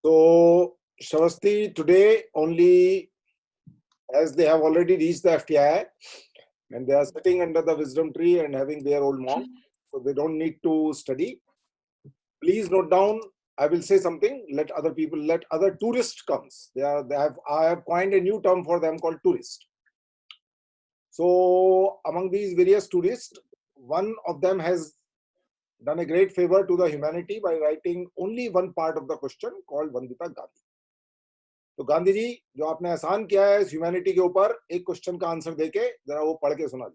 So, Shavasti, today only, as they have already reached the FTI and they are sitting under the wisdom tree and having their old monk, so they don't need to study. Please note down. I will say something. Let other people, let other tourists comes. I have coined a new term for them called tourist. So, among these various tourists, one of them has done a great favor to the humanity by writing only one part of the question called Vandita Gandhi. तो गांधी जी जो आपने आसान किया है humanity के ऊपर एक question का आंसर देके जरा वो पढ़ के सुना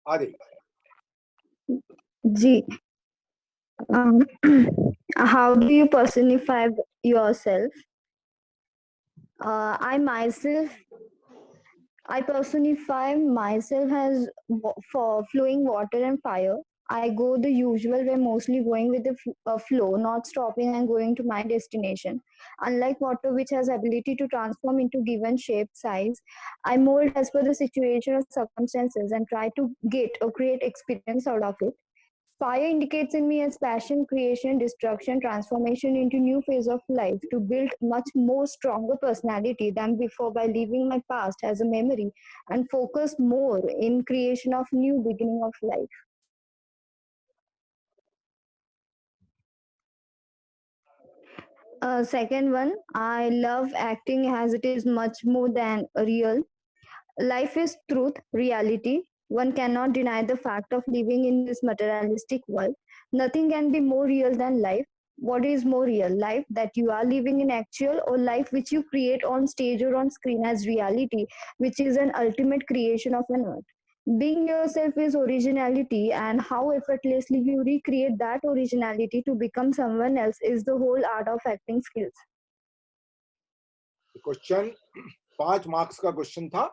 दीजिए जी how do you personify yourself? I personify myself as for flowing water and fire. I go the usual way, mostly going with the flow, not stopping and going to my destination. Unlike water, which has ability to transform into given shape, size, I mold as per the situation or circumstances and try to get or create experience out of it. Fire indicates in me as passion, creation, destruction, transformation into new phase of life to build much more stronger personality than before by leaving my past as a memory and focus more in creation of new beginning of life. Second one, I love acting as it is much more than real. Life is truth, reality. One cannot deny the fact of living in this materialistic world. Nothing can be more real than life. What is more real? Life that you are living in actual, or life which you create on stage or on screen as reality, which is an ultimate creation of an art. Being yourself is originality, and how effortlessly you recreate that originality to become someone else is the whole art of acting skills. Question 5 marks का question था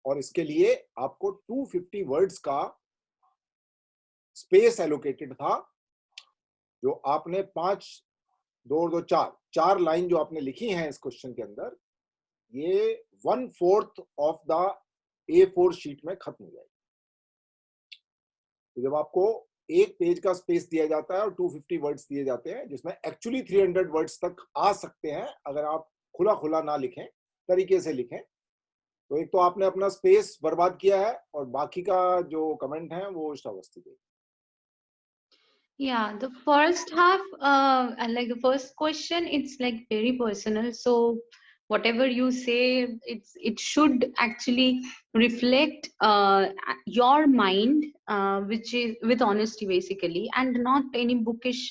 और इसके लिए आपको 250 words का space allocated था जो आपने 5 2 2 4 लाइन जो आपने लिखी हैं इस क्वेश्चन के अंदर ये 1/4 ऑफ द A4 शीट में खत्म हो जाएगी। तो जब आपको एक पेज का स्पेस दिया जाता है और 250 वर्ड्स दिए जाते हैं जिसमें एक्चुअली 300 वर्ड्स तक आ सकते हैं अगर आप खुला खुला ना लिखें, तरीके से लिखें, तो एक तो आपने अपना स्पेस बर्बाद किया है और बाकी का जो कमेंट है वो श्रावस्ती देगी। Yeah, the first half, like the first question, it's like very personal. So whatever you say, it should actually reflect your mind, which is with honesty basically, and not any bookish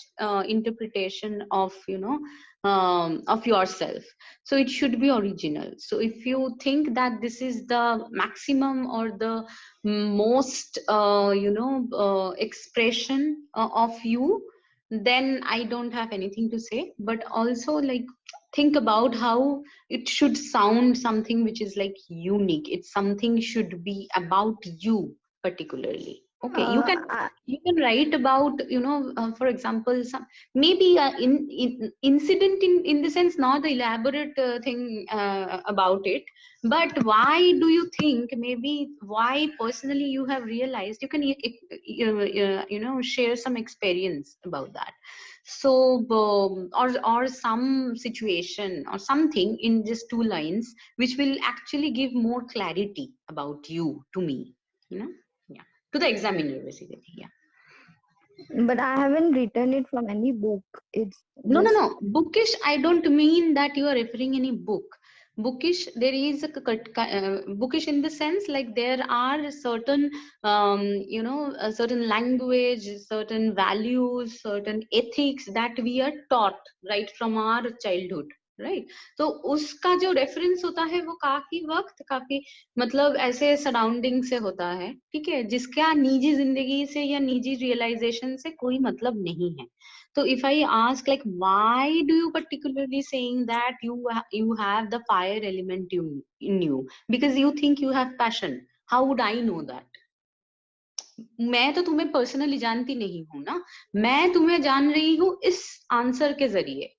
interpretation of of yourself. So it should be original. So if you think that this is the maximum or the most expression of you, then I don't have anything to say. But also, like, think about how it should sound something which is like unique. It's something should be about you particularly. Okay, you can write about for example, some maybe incident in the sense, not the elaborate thing about it, but why do you think, maybe why personally you have realized, you can share some experience about that. So or some situation or something in just 2 lines which will actually give more clarity about you to me, to the examiner basically. But I haven't written it from any book. It's no bookish. I don't mean that you are referring any book. Bookish, there is a bookish in the sense like there are certain a certain language, certain values, certain ethics that we are taught right from our childhood, right तो उसका जो reference होता है वो काफी वक्त काफी मतलब ऐसे सराउंडिंग से होता है, ठीक है, जिसका निजी जिंदगी से या निजी रियलाइजेशन से कोई मतलब नहीं है. So if I ask like why do you particularly saying that you have the fire element in you because you think you have passion, how would I know that? मैं तो तुम्हें पर्सनली जानती नहीं हूँ ना, मैं तुम्हें जान रही हूँ इस आंसर के जरिए.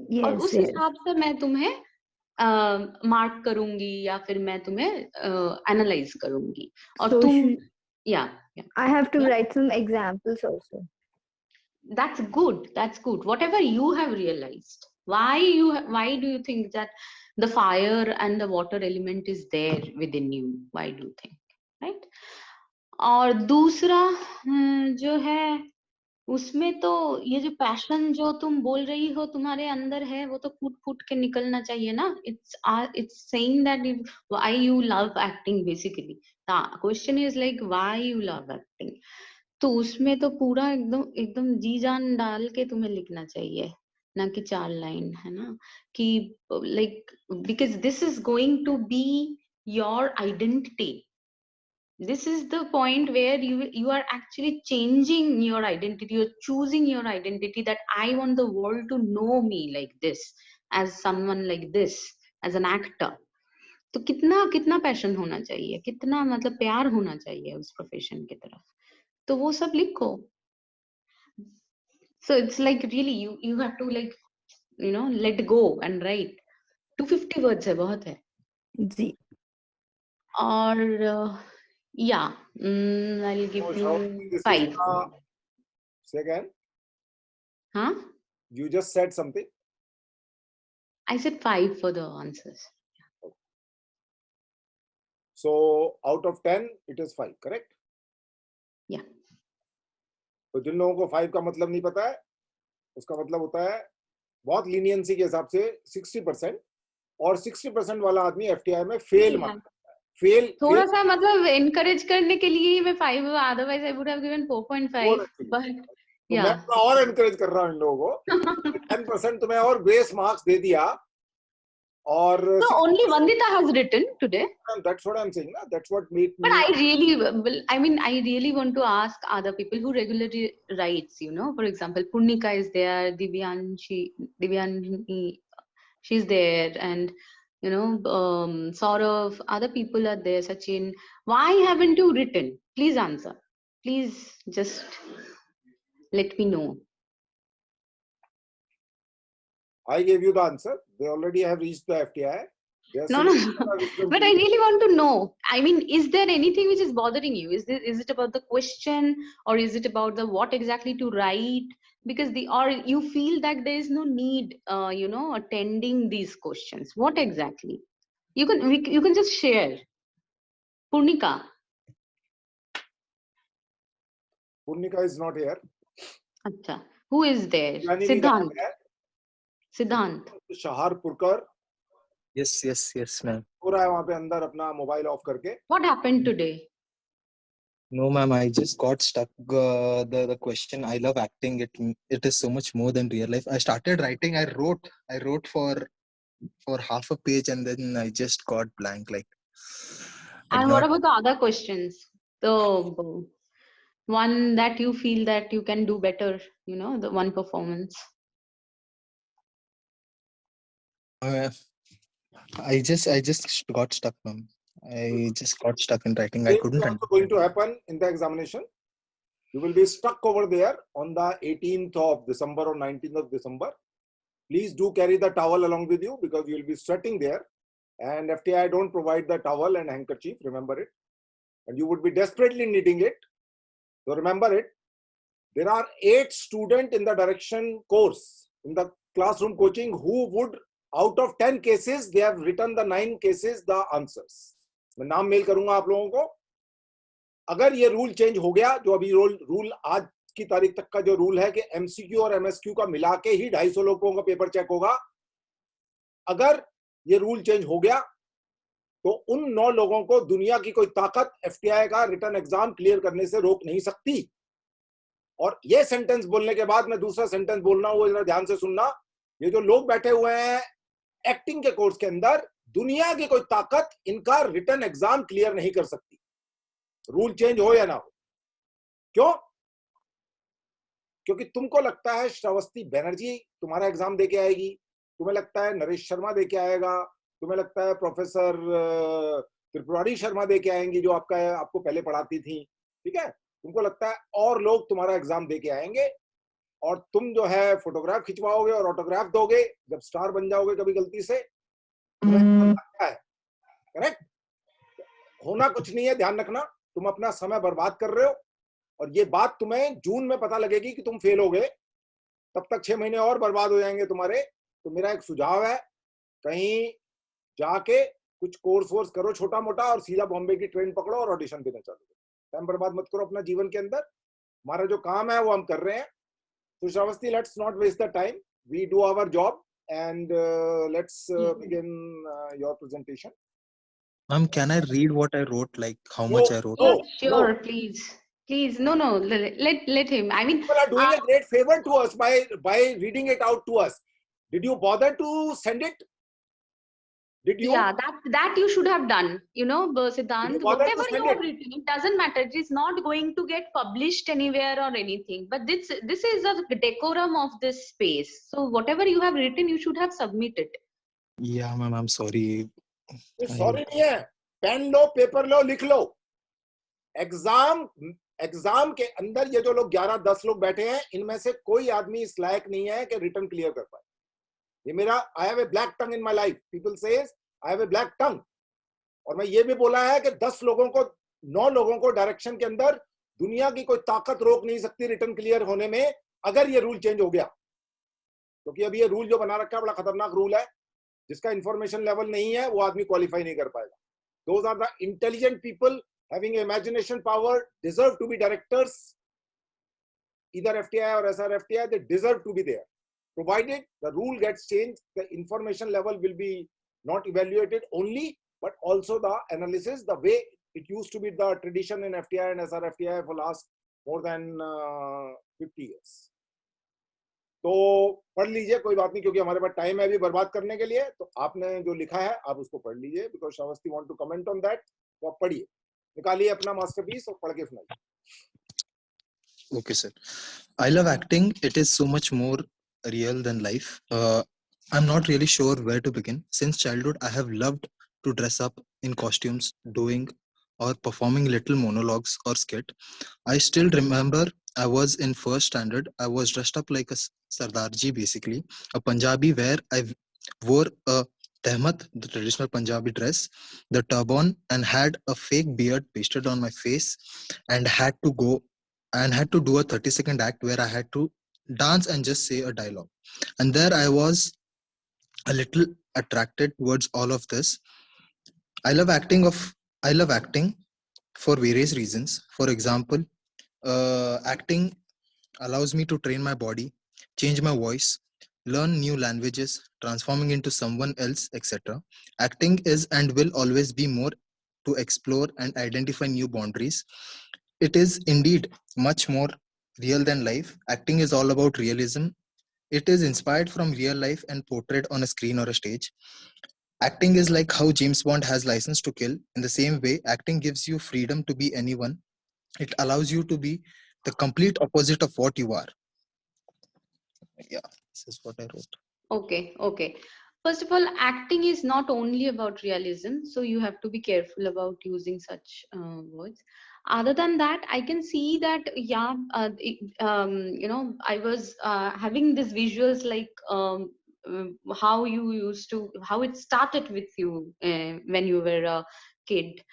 Yes, और उस हिसाब से मैं तुम्हें मार्क करूंगी या फिर मैं तुम्हें एनालाइज करूंगी. और तुम I have to write some examples also. that's good. That's good. Whatever you have realized, why do you think that the fire and the water element is there within you? Why do you think, right? और दूसरा जो है उसमें तो ये जो passion जो तुम बोल रही हो तुम्हारे अंदर है वो तो फूट फूट के निकलना चाहिए ना. It's saying that why you love acting basically. The question is like why you love acting. तो उसमें तो पूरा एकदम एकदम जी जान डाल के तुम्हें लिखना चाहिए, ना कि 4 लाइन, है ना, कि like because this is going to be your identity. This is the point where you are actually changing your identity. You're choosing your identity, that I want the world to know me like this, as someone like this, as an actor. तो कितना कितना passion होना चाहिए, कितना मतलब प्यार होना चाहिए उस प्रोफेशन की तरफ, तो वो सब लिखो. So it's like really you have to like let go and write. 250 words है, बहुत है. जी. और yeah, I'll give So, you Shravani, this is 5. Say again. Huh? You just said something. I said 5 for the answers. So out of 10, it is 5, correct? Yeah. तो जिन लोगों को 5 का मतलब नहीं पता है, उसका मतलब होता है बहुत लीनियंसी के हिसाब से 60%, और 60% वाला आदमी एफटीआई में फेल माना जाता है. फेल थोड़ा सा मतलब एनकरेज करने के लिए मैं 5, otherwise I would have given 4.5, but मैं और एनकरेज कर रहा हूं इन लोगों को. 10% तुम्हें और ग्रेस मार्क्स दे दिया. और so only Vandita has written today. That's what I'm saying, na? That's what made me. But I really want to ask other people who regularly writes, for example, Purnika is there, Divyanshi, she's there, and Saurav, other people are there, Sachin. Why haven't you written? Please answer. Please just let me know. I gave you the answer. They already have reached the FTI. No. But I really want to know. I mean, is there anything which is bothering you? Is it about the question, or is it about the what exactly to write? Because or you feel that there is no need, attending these questions. What exactly? You can just share. Purnika. Purnika is not here. Acha. Who is there? Siddhant. Siddhant. Shaharpurkar. Yes, ma'am. हो रहा है वहाँ पे अंदर अपना mobile of करके. What happened today? No, ma'am. I just got stuck. The question. I love acting. It is so much more than real life. I started writing. I wrote for half a page, and then I just got blank. Like. And what about the other questions? The one that you feel that you can do better. The one performance. I just got stuck, ma'am. I just got stuck in writing. I couldn't. What's going to happen in the examination? You will be stuck over there on the 18th of December or 19th of December. Please do carry the towel along with you, because you will be sweating there. And FTI don't provide the towel and handkerchief, remember it. And you would be desperately needing it. So remember it. There are 8 students in the direction course, in the classroom coaching, who would, out of 10 cases, they have written the 9 cases, the answers. मैं नाम mail करूंगा आप लोगों को. अगर ये rule change हो गया, जो अभी रूल आज की तारीख तक का जो रूल है कि एमसीक्यू और एमएसक्यू का मिला के ही 250 लोगों का पेपर चेक होगा, अगर ये रूल चेंज हो गया तो उन 9 लोगों को दुनिया की कोई ताकत एफटीआई का रिटर्न एग्जाम क्लियर करने से रोक नहीं सकती. और ये सेंटेंस बोलने के बाद मैं दूसरा सेंटेंस बोलना, वो जरा ध्यान से सुनना. ये जो लोग बैठे हुए हैं एक्टिंग के कोर्स के अंदर, दुनिया की कोई ताकत इनका रिटर्न एग्जाम क्लियर नहीं कर सकती, रूल चेंज हो या ना हो. क्यों? क्योंकि तुमको लगता है श्रावस्ती बनर्जी तुम्हारा एग्जाम देके आएगी, तुम्हें लगता है नरेश शर्मा देके आएगा, तुम्हें लगता है प्रोफेसर त्रिपुरारी शर्मा देके आएंगी जो आपको पहले पढ़ाती थी, ठीक है. तुमको लगता है और लोग तुम्हारा एग्जाम देके आएंगे, और तुम जो है फोटोग्राफ खिंचवाओगे और ऑटोग्राफ दोगे जब स्टार बन जाओगे कभी गलती से. तुम्हें लगता है, करेक्ट? होना कुछ नहीं है, ध्यान रखना. तुम अपना समय बर्बाद कर रहे हो, और ये बात तुम्हें जून में पता लगेगी कि तुम फेल हो गए, तब तक 6 महीने और बर्बाद हो जाएंगे तुम्हारे। तो मेरा एक सुझाव है, कहीं जाके कुछ कोर्स वोर्स करो छोटा मोटा और सीधा बॉम्बे की ट्रेन पकड़ो और ऑडिशन देना चालू करो। टाइम बर्बाद मत करो अपना जीवन के अंदर। हमारा जो काम है वो हम कर रहे हैं। तो Shravasti, let's not waste the time, we do our job and let's begin your presentation. Can I read what I wrote, like how No, much I wrote? no, Sure, no. please. No, let him. I mean, People are doing a great favor to us by reading it out to us. Did you bother to send it? Did you? yeah, that you should have done. You know, Did Siddhant, you bother to whatever you send have it? written, it doesn't matter. It is not going to get published anywhere or anything. But this is a decorum of this space. So whatever you have written, you should have submitted. Yeah, ma'am, I'm sorry. Sorry नहीं है, pen लो, paper लो, लिख लो। Exam के अंदर ये जो लोग 11-10 लोग बैठे हैं, इनमें से कोई आदमी इस लायक नहीं है कि रिटर्न क्लियर कर पाए। ये मेरा I have a black tongue in my life, people says I have a black tongue. और मैं ये भी बोला है कि 10 लोगों को, 9 लोगों को डायरेक्शन के अंदर दुनिया की कोई ताकत रोक नहीं सकती रिटर्न क्लियर होने में, अगर ये रूल चेंज हो गया। क्योंकि अभी ये रूल जो बना रखा है बड़ा खतरनाक रूल है, जिसका इंफॉर्मेशन लेवल नहीं है वो आदमी क्वालिफाई नहीं कर पाएगा। Those are the intelligent people having imagination power deserve to be directors, either FTI or SRFTI. They deserve to be there. Provided the rule gets changed, the information level will be not evaluated only, but also the analysis, the way it used to be the tradition in FTI and SRFTI for last more than 50 years. तो पढ़ लीजिए, कोई बात नहीं, क्योंकि हमारे पास time है अभी बर्बाद करने के लिए। तो आपने जो लिखा है आप उसको पढ़ लीजिए, because Shravasti want to comment on that. तो आप पढ़िए, निकालिए अपना मास्टरपीस और पढ़ के सुनाइए। Okay, sir. I love acting. It is so much more real than life. I'm not really sure where to begin. Since childhood, I have loved to dress up in costumes, doing or performing little monologues or skit. I still remember I was in first standard. I was dressed up like a Sardarji, basically, a Punjabi, where I wore a tehmat, the traditional Punjabi dress, the turban, and had a fake beard pasted on my face, and had to do a 30-second act where I had to dance and just say a dialogue. And there I was a little attracted towards all of this. I love acting for various reasons. For example, acting allows me to train my body, change my voice, learn new languages, transforming into someone else, etc. Acting is and will always be more to explore and identify new boundaries. It is indeed much more real than life. Acting is all about realism. It is inspired from real life and portrayed on a screen or a stage. Acting is like how James Bond has license to kill. In the same way, acting gives you freedom to be anyone. It allows you to be the complete opposite of what you are. Yeah, this is what I wrote. Okay. First of all, acting is not only about realism, so you have to be careful about using such words. Other than that, I can see that, yeah, you know, I was having these visuals like how it started with you when you were a kid,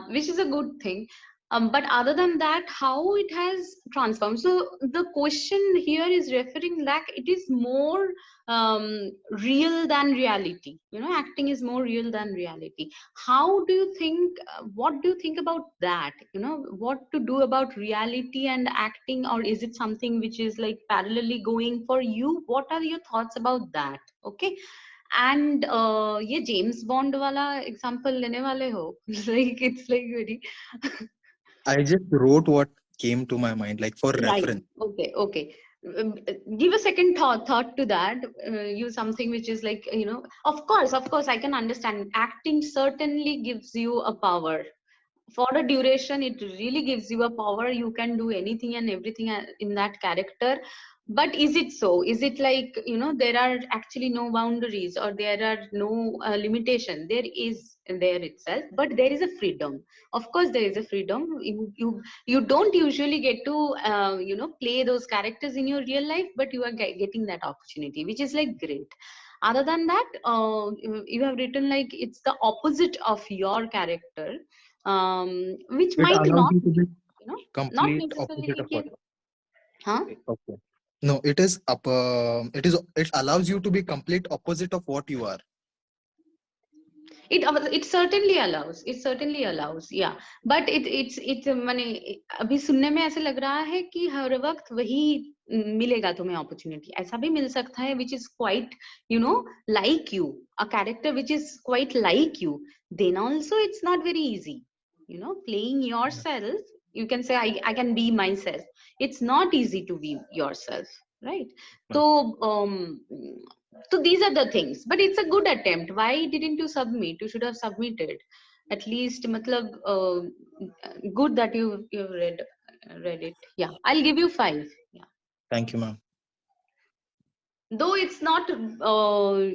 which is a good thing. But other than that, how it has transformed. So the question here is referring that it is more real than reality. You know, acting is more real than reality. How do you think, what do you think about that? You know, what to do about reality and acting, or is it something which is like parallelly going for you? What are your thoughts about that? Okay. And ये James Bond वाला example लेने वाले हो? Like it's like very I just wrote what came to my mind, like for right. reference. Okay. Give a second thought to that. Use something which is like, you know, of course, I can understand. Acting certainly gives you a power. For a duration, it really gives you a power. You can do anything and everything in that character. But is it so? Is it like, you know, there are actually no boundaries, or there are no limitation? There is there itself, but there is a freedom. Of course, there is a freedom. You don't usually get to you know, play those characters in your real life, but you are getting that opportunity, which is like great. Other than that, you have written like it's the opposite of your character, which It might allows not you to be you know, not Complete necessarily opposite of what? huh? Okay. No, it is it allows you to be complete opposite of what you are. It certainly allows, yeah, but it's माने अभी सुनने में ऐसे लग रहा है कि हर वक्त वही मिलेगा तुम्हें opportunity, ऐसा भी मिल सकता है which is quite, you know, like you, a character which is quite like you, then also it's not very easy, you know, playing yourself. You can say I can be myself. It's not easy to be yourself, right? So these are the things, but it's a good attempt. Why didn't you submit? You should have submitted at least. Matlab, good that you read it. Yeah, I'll give you 5. Yeah, Thank you, ma'am. though it's not.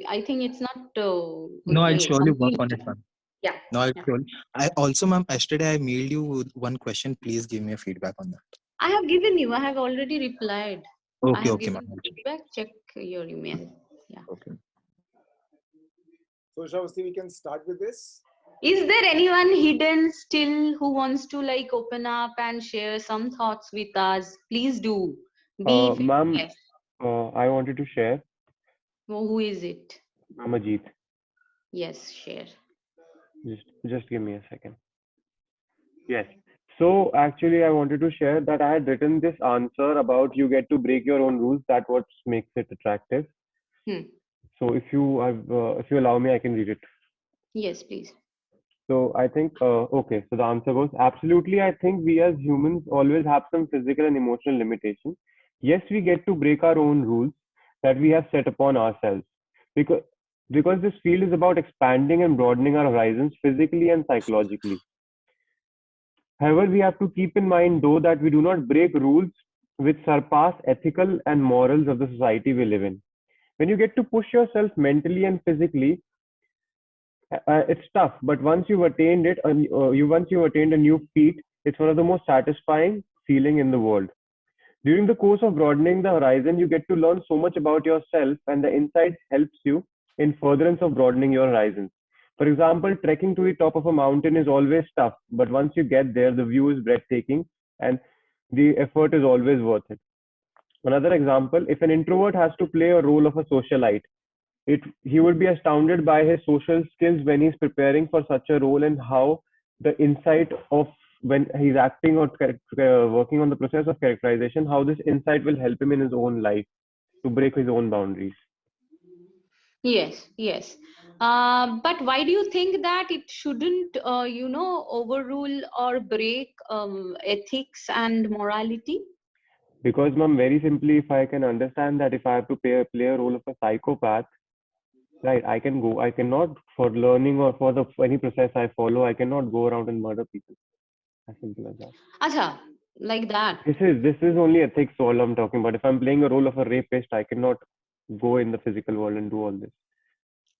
I think it's not. No, I'll surely work Complete. on it, ma'am. Yeah. No, I'll Yeah. surely. I also, ma'am, yesterday I mailed you with one question. Please give me a feedback on that. I have given you. I have already replied. I Okay, have okay, given ma'am. feedback. Check your email. Yeah. Okay. So Shravasti, we can start with this. Is there anyone hidden still who wants to like open up and share some thoughts with us? Please do. Be Ma'am, fearless. I wanted to share. Oh, who is it? I'm Ajit. Yes, share. Just give me a second. Yes. So actually, I wanted to share that I had written this answer about you get to break your own rules. That what makes it attractive. So if you allow me, I can read it. Yes, please. So I think okay. So the answer goes absolutely. I think we as humans always have some physical and emotional limitations. Yes, we get to break our own rules that we have set upon ourselves because this field is about expanding and broadening our horizons physically and psychologically. However, we have to keep in mind though that we do not break rules which surpass ethical and morals of the society we live in. When you get to push yourself mentally and physically, it's tough, but once you've attained it, once you've attained a new feat, it's one of the most satisfying feeling in the world. During the course of broadening the horizon, you get to learn so much about yourself, and the insight helps you in furtherance of broadening your horizons. For example, trekking to the top of a mountain is always tough, but once you get there, the view is breathtaking, and the effort is always worth it. Another example, if an introvert has to play a role of a socialite, he would be astounded by his social skills when he's preparing for such a role and how the insight of when he's acting or working on the process of characterization, how this insight will help him in his own life to break his own boundaries. Yes, yes. But why do you think that it shouldn't, you know, overrule or break ethics and morality? Because, ma'am, very simply, if I can understand that if I have to play a role of a psychopath, right, I cannot, for learning or for any process I follow, I cannot go around and murder people. As simple as that. Acha, like that. This is only ethics all I'm talking about. If I'm playing a role of a rapist, I cannot go in the physical world and do all this.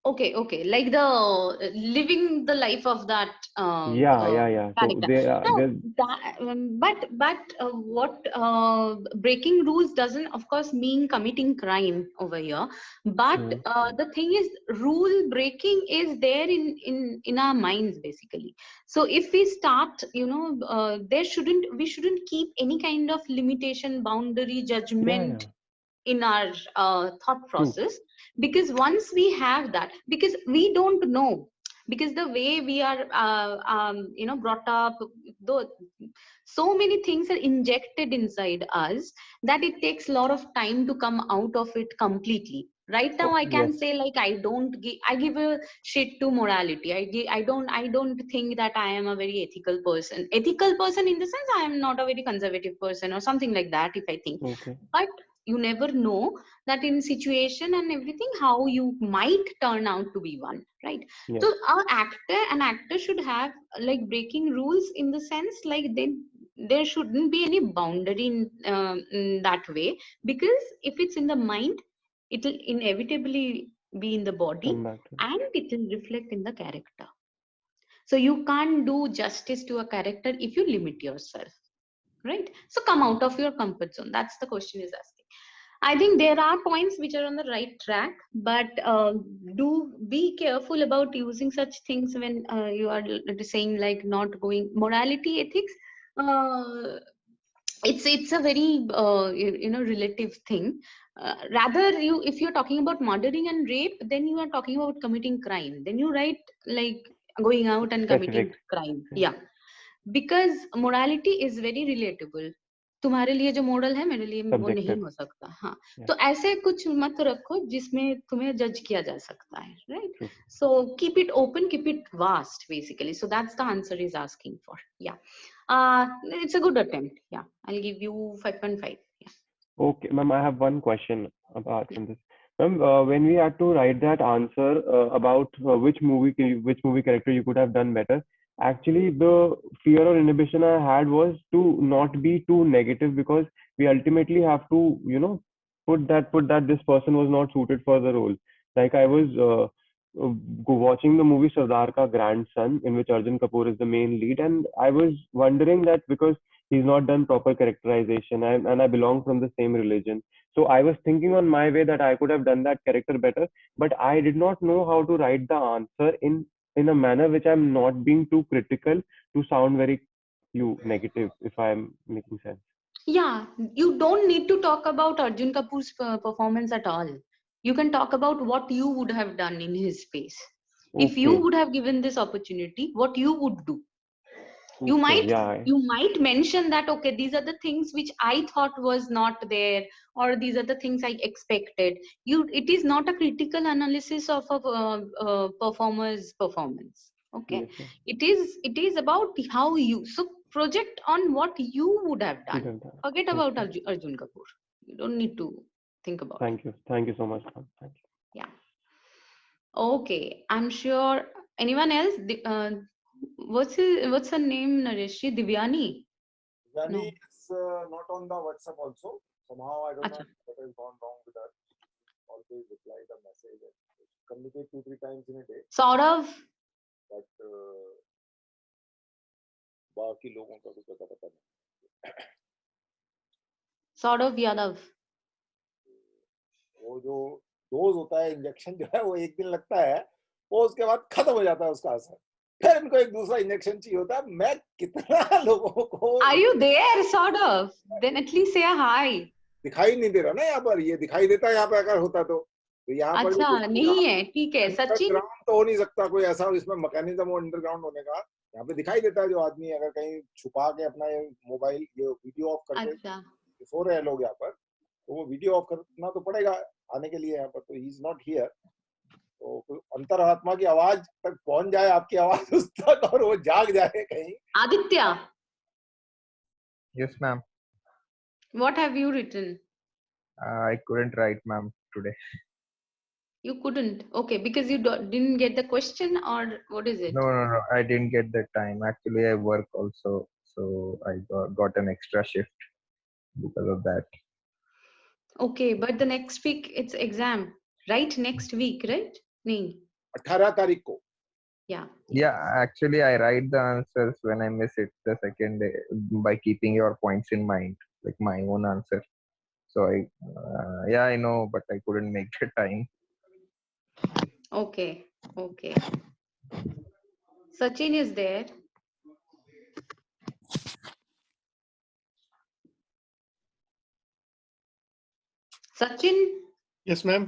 Okay, okay, like the living the life of that Yeah. So character. But what breaking rules doesn't, of course, mean committing crime over here. But the thing is, rule breaking is there in our minds basically. So if we start, you know, we shouldn't keep any kind of limitation, boundary, judgment in our thought process. Because once we have that, because we don't know, because the way we are you know, brought up, though so many things are injected inside us that it takes a lot of time to come out of it completely. Right now I can say like I give a shit to morality. I don't think that I am a very ethical person in the sense I am not a very conservative person or something like that, if I think. But you never know that in situation and everything how you might turn out to be one, right? So an actor should have like breaking rules in the sense like there shouldn't be any boundary in that way, because if it's in the mind, it will inevitably be in the body and it will reflect in the character. So you can't do justice to a character if you limit yourself, right? So come out of your comfort zone. That's the question is asking. I think there are points which are on the right track, but do be careful about using such things when you are saying like not going morality, ethics. It's a very relative thing. Rather, if you're talking about murdering and rape, then you are talking about committing crime. Then you write like going out and committing Specific. crime. Yeah, because morality is very relatable. तुम्हारे लिए जो model है मेरे लिए वो नहीं Subjective. हो सकता. हाँ, Yeah. तो ऐसे कुछ मत रखो जिसमें तुम्हें जज किया जा सकता है, right? True. So keep it open, keep it vast, basically. So that's the answer he's asking for. Yeah, it's a good attempt. Yeah, I'll give you 5.5. Yeah. Okay, ma'am, I have one question apart Yeah. from this. Ma'am, when we had to write that answer about which movie character you could have done better, actually the fear or inhibition I had was to not be too negative, because we ultimately have to, put that this person was not suited for the role. Like I was watching the movie Sardar Ka Grandson, in which Arjun Kapoor is the main lead, and I was wondering that because he's not done proper characterization, and I belong from the same religion. So I was thinking on my way that I could have done that character better, but I did not know how to write the answer in a manner which I'm not being too critical to sound very negative, if I'm making sense. Yeah, you don't need to talk about Arjun Kapoor's performance at all. You can talk about what you would have done in his space. If you Okay. would have given this opportunity, what you would do. You Okay. Yeah. might mention that, okay, these are the things which I thought was not there, or these are the things I expected. It is not a critical analysis of a performer's performance. Okay, Yes, ma'am. it is about how you project on what you would have Could done. have done. Forget about Okay. Arjun Kapoor. You don't need to think about it. Thank you. Thank you so much, ma'am. Thank you. Yeah. Okay, I'm sure. Anyone else? What's her name, Nareshji? Divyani? Yani No. is not on the WhatsApp also. Somehow I don't know Acha. what has gone wrong with her. Always reply the message and communicate 2-3 times in a day. Saurav? But बाकी लोगों का कुछ पता नहीं. Saurav Yadav. वो जो dose होता है, इंजेक्शन जो है वो एक दिन लगता है, वो उसके बाद खत्म हो जाता है उसका असर. फिर इनको एक दूसरा इंजेक्शन चाहिए होता है. मैं कितना लोगों को. Are you there, Saurav? Then at least say a hi. दिखाई नहीं दे रहा ना यहाँ पर. ये दिखाई देता है यहाँ पे अगर होता तो यहाँ पर अच्छा नहीं है, ठीक है. सचिन अंडरग्राउंड तो हो नहीं सकता कोई ऐसा इसमें मैकेनिज्म हो अंडरग्राउंड होने का. यहाँ पे दिखाई देता है जो आदमी अगर कहीं छुपा के अपना मोबाइल ये वीडियो ऑफ करके अच्छा सो रहे हैं लोग यहाँ पर, तो वो वीडियो ऑफ करना तो पड़ेगा आने के लिए यहाँ पर. तो ही इज नॉट हियर. तो अंतरात्मा की आवाज तक पहुंच जाए आपकी आवाज उस तक और वो जाग जाए कहीं. Aditya, Yes, ma'am. what have you written? I couldn't write, ma'am, today. You couldn't. Okay, because you didn't get the question, or what is it? No. I didn't get the time. Actually, I work also, so I got an extra shift because of that. Okay, but the next week it's exam, right? Next week, right? नहीं. 18 तारीख को. Yeah. Yeah, actually, I write the answers when I miss it the second day by keeping your points in mind, like my own answer. So I know, but I couldn't make the time. Okay. Okay. Sachin is there. Sachin, yes ma'am.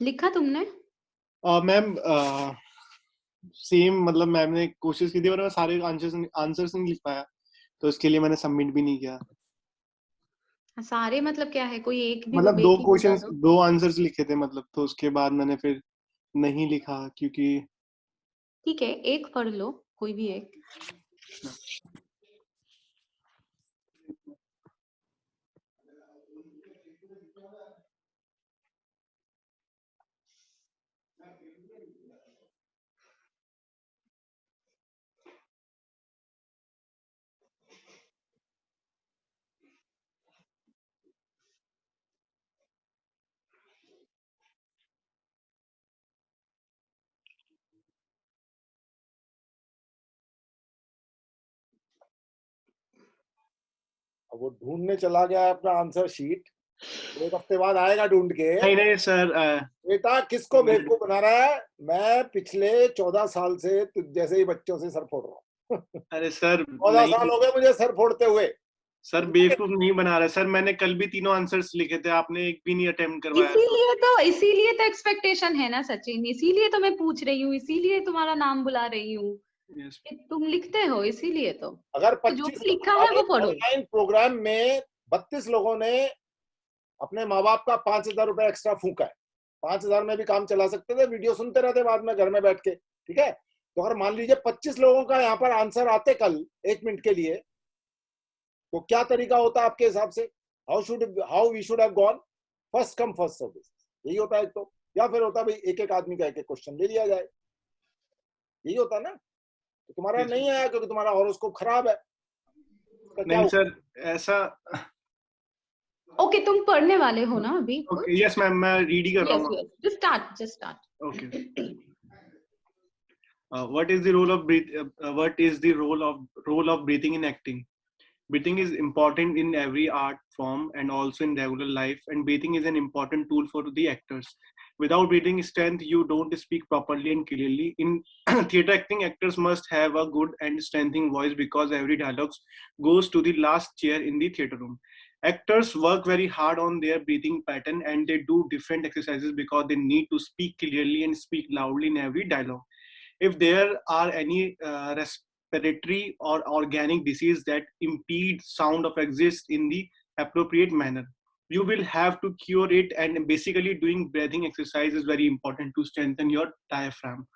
लिखा तुमने? Ma'am same, मतलब ma'am ने कोशिश की थी और मैं सारे आंसर्स नहीं लिख पाया, तो इसके लिए मैंने सबमिट भी नहीं किया. सारे मतलब क्या है? कोई एक भी मतलब एक दो ही क्वेश्चंस, बता दो. 2 आंसर्स लिखे थे मतलब, तो उसके बाद मैंने फिर नहीं लिखा क्योंकि. ठीक है, एक पढ़ लो, कोई भी एक. अब वो ढूंढने चला गया है अपना आंसर शीट. 1 हफ्ते बाद आएगा ढूंढ के. नहीं सर. बेटा किसको बेवकूफ बना रहा है? मैं पिछले 14 साल से तुझ जैसे ही बच्चों से सर फोड़ रहा हूँ. अरे सर 14 नहीं साल हो गए मुझे सर फोड़ते हुए। सर, बेवकूफ नहीं बना रहा सर, मैंने कल भी तीनों आंसर्स लिखे थे, आपने एक भी नहीं अटेम्प्ट करवाया। इसीलिए तो एक्सपेक्टेशन है ना सचिन, इसीलिए तो मैं पूछ रही हूँ, इसीलिए तुम्हारा नाम बुला रही हूँ Yes. कि तुम लिखते हो, इसीलिए तो अगर तो जो 25 भी लिखा है वो पढ़ो। ऑनलाइन प्रोग्राम में 32 लोगों ने अपने माँ बाप का 5,000 रुपए एक्स्ट्रा फूका है, 5,000 में भी काम चला सकते थे, वीडियो सुनते रहते बाद में घर में बैठ के, ठीक है। तो अगर मान लीजिए 25 लोगों का यहाँ पर आंसर आते कल 1 मिनट के लिए, तो क्या तरीका होता आपके हिसाब से? How we should have gone? First come first service, यही होता है तो, या फिर होता भाई एक एक आदमी का एक एक क्वेश्चन ले लिया जाए, यही होता ना। तो तुम्हारा नहीं आया क्योंकि तुम्हारा हॉरोस्कोप खराब है। नहीं सर, ऐसा ओके, तुम पढ़ने वाले हो ना अभी? ओके, यस मैम, मैं रीड ही कर रहा हूँ। Just start. Okay. What is the role of breathing in acting? Breathing is important in every art form and also in regular life, and breathing is an important tool for the actors. Without breathing strength, you don't speak properly and clearly. In theater acting, actors must have a good and strengthening voice because every dialogue goes to the last chair in the theater room. Actors work very hard on their breathing pattern, and they do different exercises because they need to speak clearly and speak loudly in every dialogue. If there are any respiratory or organic disease that impede sound of exist in the appropriate manner, you will have to cure it, and basically doing breathing exercise is very important to strengthen your diaphragm.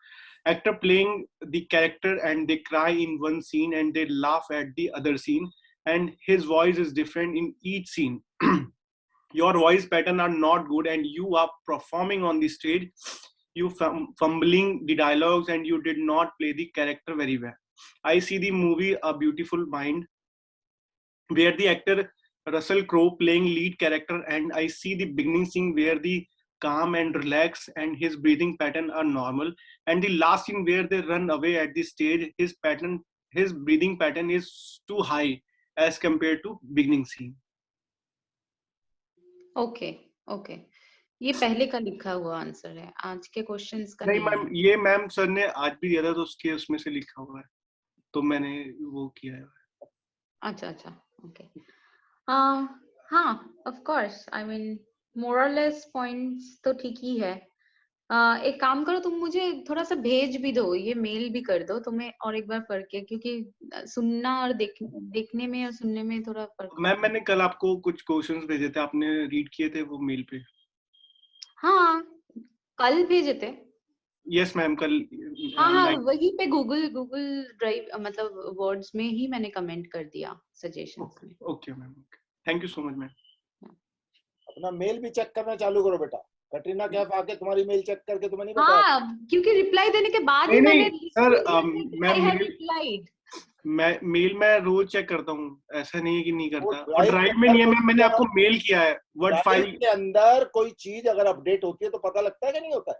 Actor playing the character and they cry in one scene and they laugh at the other scene, and his voice is different in each scene. Your voice pattern are not good and you are performing on the stage, you fumbling the dialogues and you did not play the character very well. I see the movie A Beautiful Mind where the actor Russell Crowe playing lead character, and I see the beginning scene where the calm and relax and his breathing pattern are normal, and the last scene where they run away at the stage, his breathing pattern is too high as compared to beginning scene. Okay, ये पहले का लिखा हुआ answer है, आज के questions का नहीं नहीं मैम, है। ये मैम सर ने आज भी दिया था तो उसके उसमें से लिखा हुआ है, तो मैंने वो किया है। अच्छा, ओके। हाँ, of course, I mean more less points तो ठीक ही है। एक काम करो, तुम मुझे थोड़ा सा भेज भी दो, ये मेल भी कर दो तुम्हें और एक बार पढ़ के, क्योंकि सुनना और देखने में और सुनने में थोड़ा फर्क। मैम मैंने कल आपको कुछ क्वेश्चंस भेजे थे, आपने रीड किए थे वो मेल पे? हाँ, कल भेजे थे। यस मैम, कल। हाँ, वही पे गूगल ड्राइव मतलब वर्ड्स में ही मैंने कमेंट कर दिया सजेशंस में। Okay ma'am, thank you so much ma'am. अपना मेल भी चेक करना चालू करो बेटा, कटरीना कैफ आके तुम्हारी मेल चेक करके तुम्हें नहीं बताया? हाँ, क्योंकि रिप्लाई देने के बाद ही मैंने रिप्लाइड। मैं मेल रोज चेक करता हूँ, ऐसा नहीं है कि नहीं करता। और ड्राइव में नहीं है मैम, मैंने आपको मेल किया है वर्ड फाइल के अंदर। कोई चीज अगर अपडेट होती है तो पता लगता है कि नहीं होता है?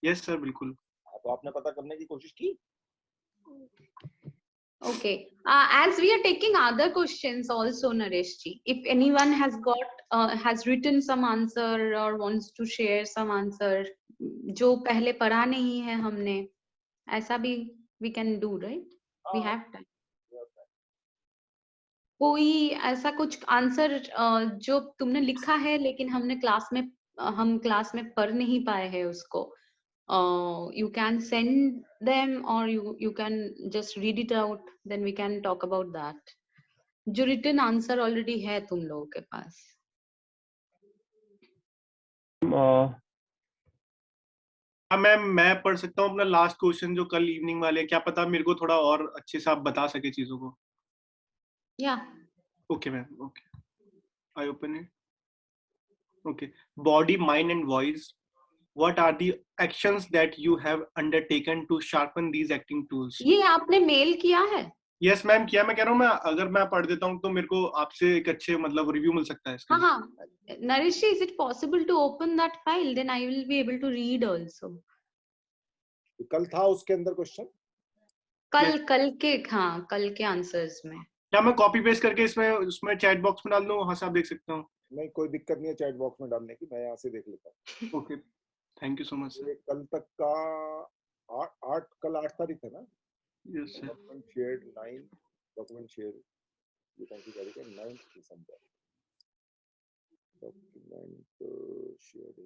यस सर, बिल्कुल। तो आपने पता करने की कोशिश की? Okay, as we are taking other questions also, Naresh ji, if anyone has written some answer or wants to share some answer जो पहले पढ़ा नहीं है हमने, ऐसा भी we can do, right? We have time. कोई ऐसा कुछ आंसर जो तुमने लिखा है लेकिन हम क्लास में पढ़ नहीं पाए हैं उसको, you can send them or you can just read it out, then we can talk about that. जो written answer already है तुम लोगों के पास। मैम मैं पढ़ सकता हूँ अपना लास्ट क्वेश्चन जो कल इवनिंग वाले, क्या पता मेरे को थोड़ा और अच्छे से आप बता सके चीजों को। या okay ma'am, okay, I open it. Okay, body, mind and voice, what are the actions that you have undertaken to sharpen these acting tools? ये आपने मेल किया है? यस मैम, किया। मैं कह रहा हूँ, मैं अगर मैं पढ़ देता हूँ तो मेरे को आपसे एक अच्छे मतलब रिव्यू मिल सकता है इसके। हाँ, Naresh ji, is it possible to open that file? Then I will be able to read also. कल था उसके अंदर क्वेश्चन? कल के आंसर्स में क्या मैं कॉपी पेस्ट करके उसमें चैट बॉक्स में डाल दूँ? वहां से आप देख सकते हो। नहीं, कोई दिक्कत नहीं है चैट बॉक्स में डालने की, मैं यहाँ से देख लेता हूँ। Okay, thank you so much sir. कल तक का 8 तारीख है ना? Yes, sir. Document shared 9. Document shared. You can see that again 9th December. Document shared है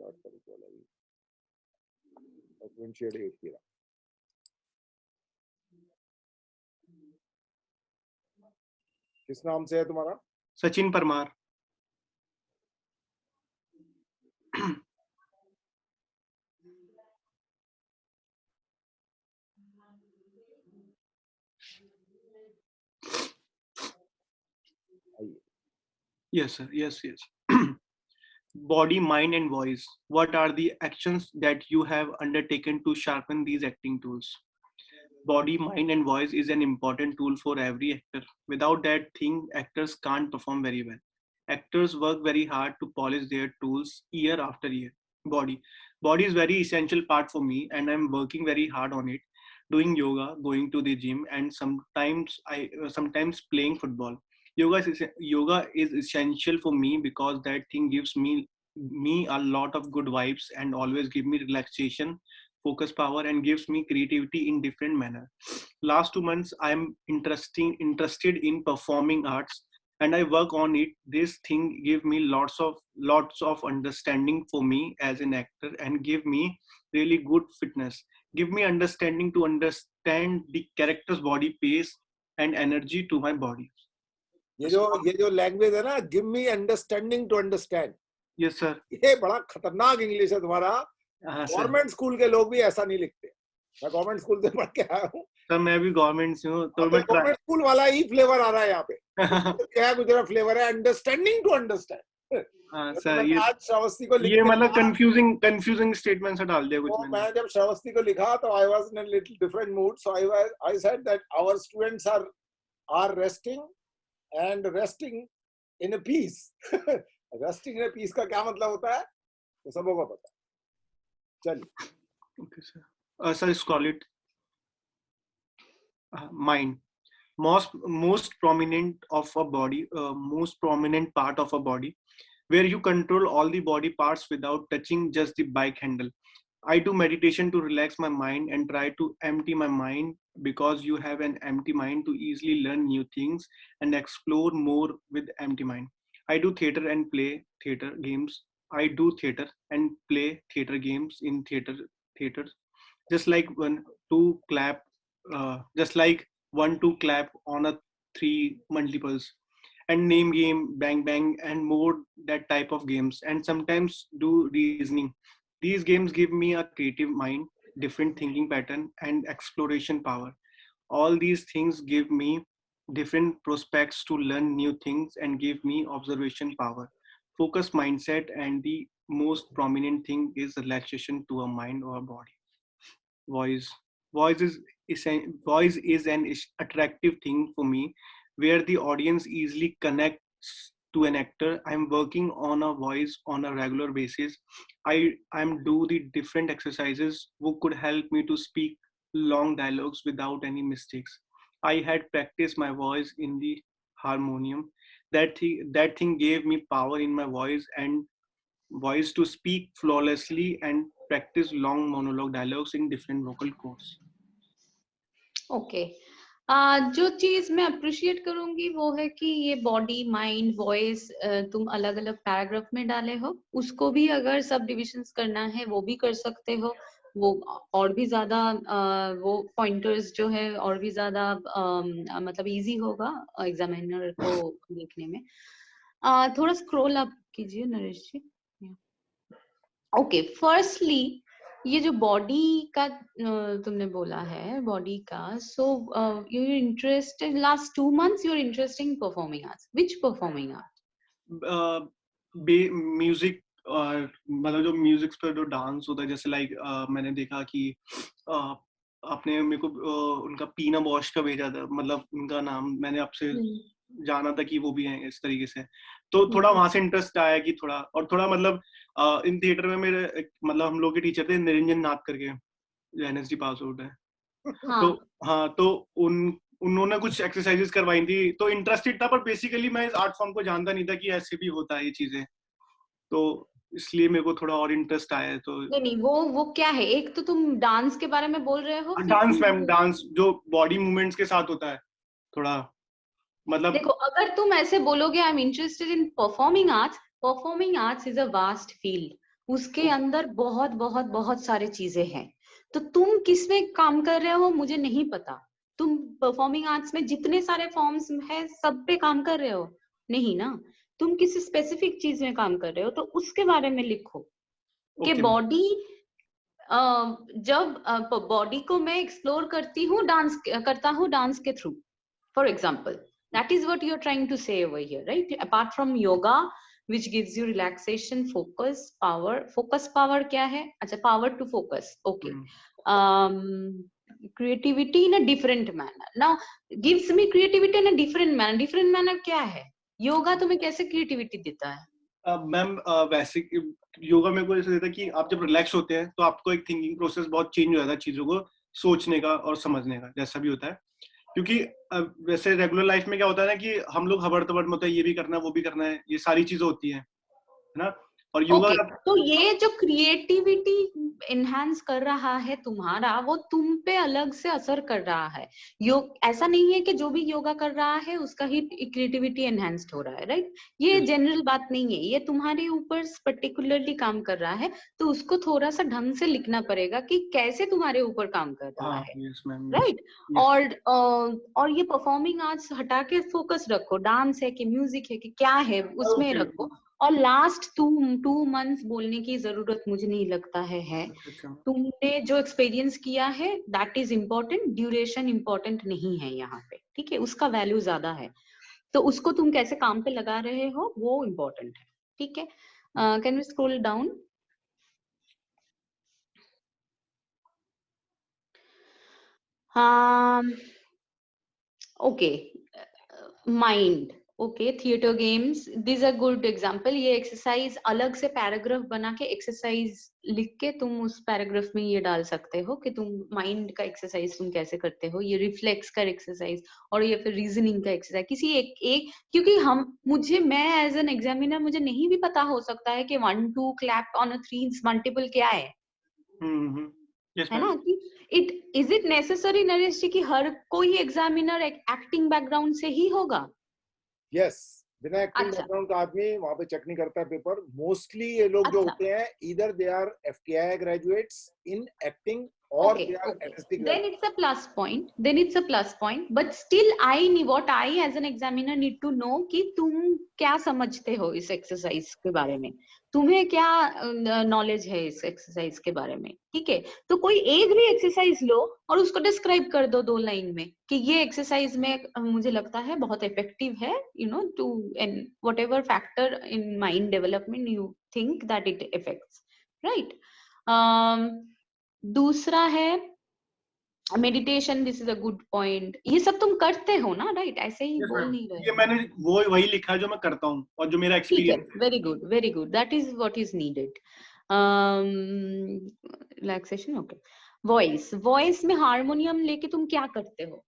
8 तारीख वाला भी. Document shared 8 किया. किस नाम से है तुम्हारा? Sachin Parmar. Yes, sir. Yes, yes. Body, mind, and voice. What are the actions that you have undertaken to sharpen these acting tools? Body, mind, and voice is an important tool for every actor. Without that thing, actors can't perform very well. Actors work very hard to polish their tools year after year. Body is very essential part for me, and I'm working very hard on it. Doing yoga, going to the gym, and sometimes playing football. Yoga is essential for me because that thing gives me a lot of good vibes and always give me relaxation, focus power, and gives me creativity in different manner. Last 2 months I'm interested in performing arts, and I work on it. This thing give me lots of understanding for me as an actor, and give me really good fitness, give me understanding to understand the character's body pace and energy to my body. ये जो language है ना, give me understanding to understand. Yes sir. ये बड़ा खतरनाक English है तुम्हारा. हाँ सर. गवर्नमेंट स्कूल के लोग भी ऐसा नहीं लिखते. मैं गवर्नमेंट स्कूल से पढ़ के आया हूँ. सर मैं भी गवर्नमेंट से हूँ, तो मैं गवर्नमेंट स्कूल वाला ही फ्लेवर आ रहा है यहाँ पे. क्या गुजरात फ्लेवर है, अंडरस्टैंडिंग टू अंडरस्टैंड. हाँ सर. ये आज श्रावस्ती को ये मतलब कंफ्यूजिंग स्टेटमेंट से डाल दिया कुछ मैंने. मैं जब श्रावस्ती को लिखा तो I was in a little different mood, so I said that our students are resting and resting in a peace. Resting in a peace का क्या मतलब होता है तो सबको को पता. चलिए. Okay sir. Sir, scroll it. Mind. Most prominent of a body, most prominent part of a body, where you control all the body parts without touching just the bike handle. I do meditation to relax my mind and try to empty my mind, because you have an empty mind to easily learn new things and explore more with empty mind. I do theater and play theater games. I do theater and play theater games in theaters. Just like just like 1 2 clap on a 3 multiples, and name game, bang bang, and more that type of games, and sometimes do reasoning. These games give me a creative mind, different thinking pattern, and exploration power. All these things give me different prospects to learn new things and give me observation power, focus mindset, and the most prominent thing is relaxation to a mind or a body. Voice. Voice is an attractive thing for me, where the audience easily connects to an actor. I'm working on a voice on a regular basis. I'm do the different exercises who could help me to speak long dialogues without any mistakes. I had practiced my voice in the harmonium. That thing gave me power in my voice to speak flawlessly and practice long monologue dialogues in different vocal cords. Okay. जो चीज मैं appreciate करूंगी वो है कि ये body mind voice तुम अलग अलग पैराग्राफ में डाले हो. उसको भी अगर सब डिविजन्स करना है वो भी कर सकते हो. वो और भी ज्यादा वो पॉइंटर्स जो है और भी ज्यादा मतलब इजी होगा एग्जामिनर को देखने में. थोड़ा स्क्रॉल अप कीजिए नरेश जी. ओके. फर्स्टली ये जो बॉडी का तुमने बोला है बॉडी का, so you interested last 2 months you're interested in performing arts. Which performing art? Music, मतलब जो म्यूजिक पर जो डांस होता है, जैसे लाइक मैंने देखा कि आपने मेरे को उनका पीना बॉश का भेजा था, मतलब उनका नाम मैंने आपसे जाना था कि वो भी हैं इस तरीके से, तो थोड़ा वहां से इंटरेस्ट आया कि थोड़ा और थोड़ा मतलब इन थिएटर में मेरे मतलब हम लोग के टीचर थे निरंजन नाथ करके, जो एनएसडी पास आउट है. हाँ. तो हाँ, तो उन्होंने कुछ एक्सरसाइजेस करवाई थी, तो इंटरेस्टेड था, पर बेसिकली मैं इस आर्ट फॉर्म को जानता नहीं था कि ऐसे भी होता है ये चीजें. तो इसलिए मेरे को थोड़ा और इंटरेस्ट आया है। तो नहीं, वो क्या है, एक तो तुम डांस के बारे में बोल रहे हो, फिर डांस तुम मैम, डांस जो बॉडी मूवमेंट्स के साथ होता है थोड़ा, मतलब देखो, अगर तुम ऐसे बोलोगे I am interested in performing arts is a vast field, उसके अंदर बहुत बहुत बहुत सारे चीजें हैं। तो तुम किस में काम कर रहे हो मुझे नहीं पता। तुम परफॉर्मिंग आर्ट्स में जितने सारे फॉर्म्स है सब पे काम कर रहे हो? नहीं ना, तुम किसी स्पेसिफिक चीज में काम कर रहे हो तो उसके बारे में लिखो कि ओके बॉडी, जब बॉडी को मैं एक्सप्लोर करता हूँ डांस के through, for example, that is what you're trying to say over here, right? Apart from yoga which gives you relaxation, focus power क्या है? अच्छा, power to focus, okay. Creativity in a different manner, now gives me creativity in a different manner क्या है? योगा तुम्हें कैसे creativity देता है? Ma'am वैसे योगा मेरे को ऐसा देता है कि आप जब रिलैक्स होते हैं तो आपको एक थिंकिंग प्रोसेस बहुत चेंज हो जाता है, चीजों को सोचने का और समझने का, जैसा भी होता है। क्योंकि वैसे रेगुलर लाइफ में क्या होता है ना कि हम लोग हबड़ तबड़ में होता है, ये भी करना है वो भी करना है, ये सारी चीजें होती हैं, है ना। और योगा तो ये जो क्रिएटिविटी एनहांस कर रहा है तुम्हारा, वो तुम पे अलग से असर कर रहा है। ऐसा नहीं है कि जो भी योगा कर रहा है उसका ही क्रिएटिविटी एनहांस्ड हो रहा है, राइट? ये जनरल बात नहीं है, ये तुम्हारे ऊपर पर्टिकुलरली काम कर रहा है, तो उसको थोड़ा सा ढंग से लिखना पड़ेगा कि कैसे तुम्हारे ऊपर काम कर रहा है, राइट? और ये परफॉर्मिंग आर्ट्स हटा के फोकस रखो, डांस है कि म्यूजिक है कि क्या है उसमें रखो। और लास्ट 2 मंथ्स बोलने की जरूरत मुझे नहीं लगता है। तुमने जो एक्सपीरियंस किया है that is important, duration important नहीं है यहाँ पे, ठीक है? उसका वैल्यू ज्यादा है, तो उसको तुम कैसे काम पे लगा रहे हो वो इम्पोर्टेंट है, ठीक है? Can we scroll down? Okay, mind, okay, theatre games, this are good example. ये एक्सरसाइज अलग से पैराग्राफ बना के एक्सरसाइज लिख के तुम उस पैराग्राफ में ये डाल सकते हो कि तुम माइंड का एक्सरसाइज तुम कैसे करते हो, ये रिफ्लेक्स का एक्सरसाइज और ये फिर रीजनिंग का एक्सरसाइज, किसी एक क्योंकि मैं एज एन एग्जामिनर मुझे नहीं भी पता हो सकता है कि 1 2 क्लैप ऑन अ 3 मल्टीपल क्या है, है ना? कि इज इट नेसेसरी नरेश जी कि हर कोई एग्जामिनर एक्टिंग बैकग्राउंड से ही होगा? यस, बिना एक्टिंग अच्छा, बैकग्राउंड का आदमी वहां पे चेक नहीं करता है पेपर। मोस्टली ये लोग जो अच्छा, होते हैं इधर they are FTI graduates in acting और okay, they are okay. NSD Then graduates. it's a plus point. Then it's a plus point. But still, what I as an examiner need to know कि तुम क्या समझते हो इस exercise के बारे में, तुम्हें क्या नॉलेज है इस एक्सरसाइज के बारे में, ठीक है? तो कोई एक भी एक्सरसाइज लो और उसको डिस्क्राइब कर दो 2 लाइन में कि ये एक्सरसाइज में मुझे लगता है बहुत इफेक्टिव है, you know, to and whatever factor in mind development you think that it effects, right? दूसरा है meditation, this is a good point. ये सब तुम करते हो ना, राइट? ऐसे ही बोल नहीं रहे ये हो। मैंने वही लिखा है जो मैं करता हूँ और जो मेरा ठीक है, experience. Very good, that is what is needed. Relaxation, okay. Voice में हारमोनियम लेके तुम क्या करते हो?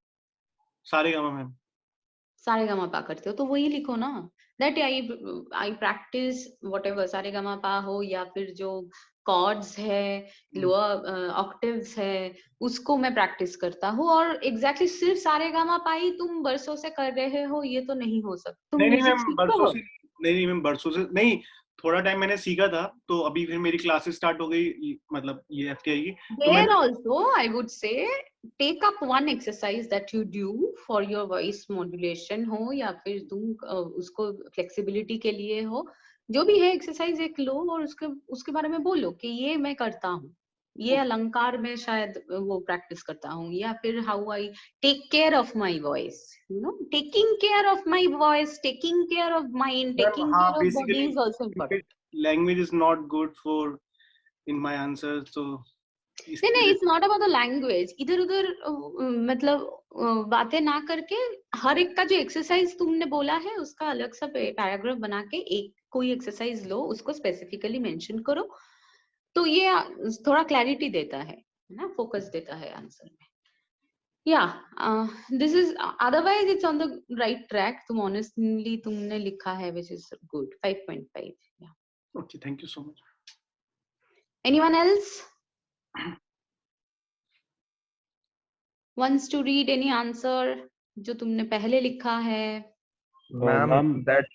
सारेगामा मैम। सारेगामापा करते हो तो वही लिखो ना, that I practice whatever, Saregamapa हो या फिर जो कॉर्ड्स है, लोअर ऑक्टेव्स है, उसको मैं प्रैक्टिस करता हूँ। और एग्जैक्टली सिर्फ सारेगामापा ही तुम बरसों से कर रहे हो ये तो नहीं हो सकता। तुम नहीं म्यूजिक मैम, सीखते हो? नहीं मैम, बरसों से नहीं, थोड़ा टाइम मैंने सीखा था, तो अभी फिर मेरी क्लासेस स्टार्ट हो गई, मतलब ये एफटीआई की, तो There मैंने also, I would say, take up one exercise that you do for your voice modulation हो या फिर तुम उसको flexibility के लिए हो, जो भी है एक्सरसाइज एक लो और उसके बारे में बोलो कि ये मैं करता हूँ, ये अलंकार में शायद वो प्रैक्टिस करता हूँ, या फिर how I take care of my voice, you know, taking care of my voice, taking care of mind, ma'am taking हाँ, care of body basically is also important. Language is not good for in my answer, तो नहीं, it's not about the language. इधर उधर मतलब बातें ना करके हर एक का जो एक्सरसाइज तुमने बोला है उसका अलग सा पैराग्राफ बना के एक कोई एक्सरसाइज लो, उसको स्पेसिफिकली मेंशन करो, तो ये थोड़ा क्लैरिटी देता है ना, फोकस देता है आंसर में। या this is, otherwise it's on the right track. तुम ऑनेस्टली तुमने लिखा है, which is good. 5.5। Okay, thank you so much. Anyone else wants to read any answer जो तुमने पहले लिखा है? Ma'am, Ma'am, that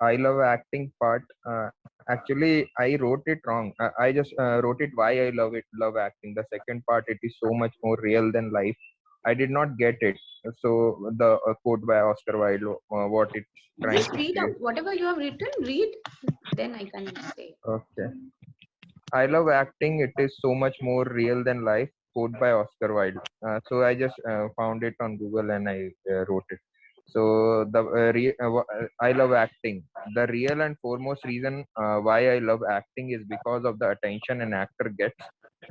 I love acting part. Actually, I wrote it wrong. I just wrote it why I love acting. The second part, it is so much more real than life. I did not get it. So the quote by Oscar Wilde, what it's trying Just to read say. out whatever you have written. Read, then I can say. Okay. I love acting. It is so much more real than life. Quote by Oscar Wilde. So I just found it on Google and I wrote it. So I love acting. The real and foremost reason why I love acting is because of the attention an actor gets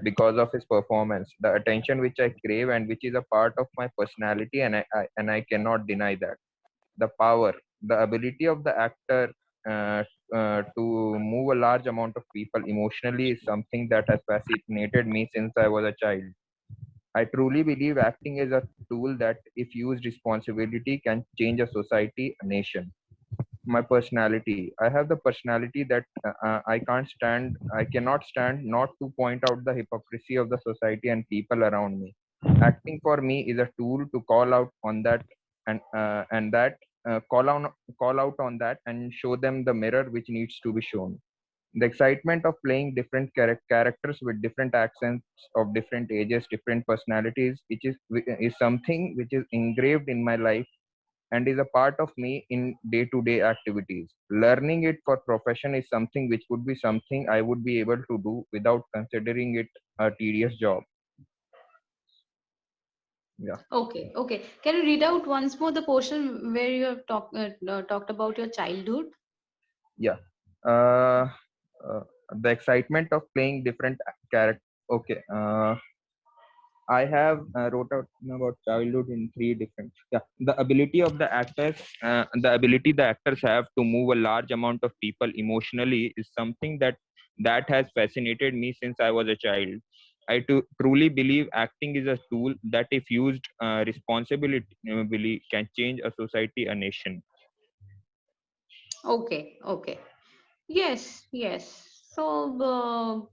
because of his performance. The attention which I crave and which is a part of my personality, and I cannot deny that. The power, the ability of the actor to move a large amount of people emotionally is something that has fascinated me since I was a child. I truly believe acting is a tool that, if used responsibility, can change a society, a nation. My personality. I have the personality that I cannot stand not to point out the hypocrisy of the society and people around me. Acting for me is a tool to call out on that and that call out on that and show them the mirror which needs to be shown. The excitement of playing different characters with different accents of different ages, different personalities, is something which is engraved in my life and is a part of me in day-to-day activities. Learning it for profession is something which would be something I would be able to do without considering it a tedious job. Yeah. Okay, okay. Can you read out once more the portion where you have talked about your childhood? Yeah. Uh, the excitement of playing different characters. Okay. I have wrote out about childhood in three different. Yeah, the ability of the ability the actors have to move a large amount of people emotionally is something that has fascinated me since I was a child. Truly believe acting is a tool that, if used responsibly, can change a society, a nation. Okay, okay. Yes, yes. So,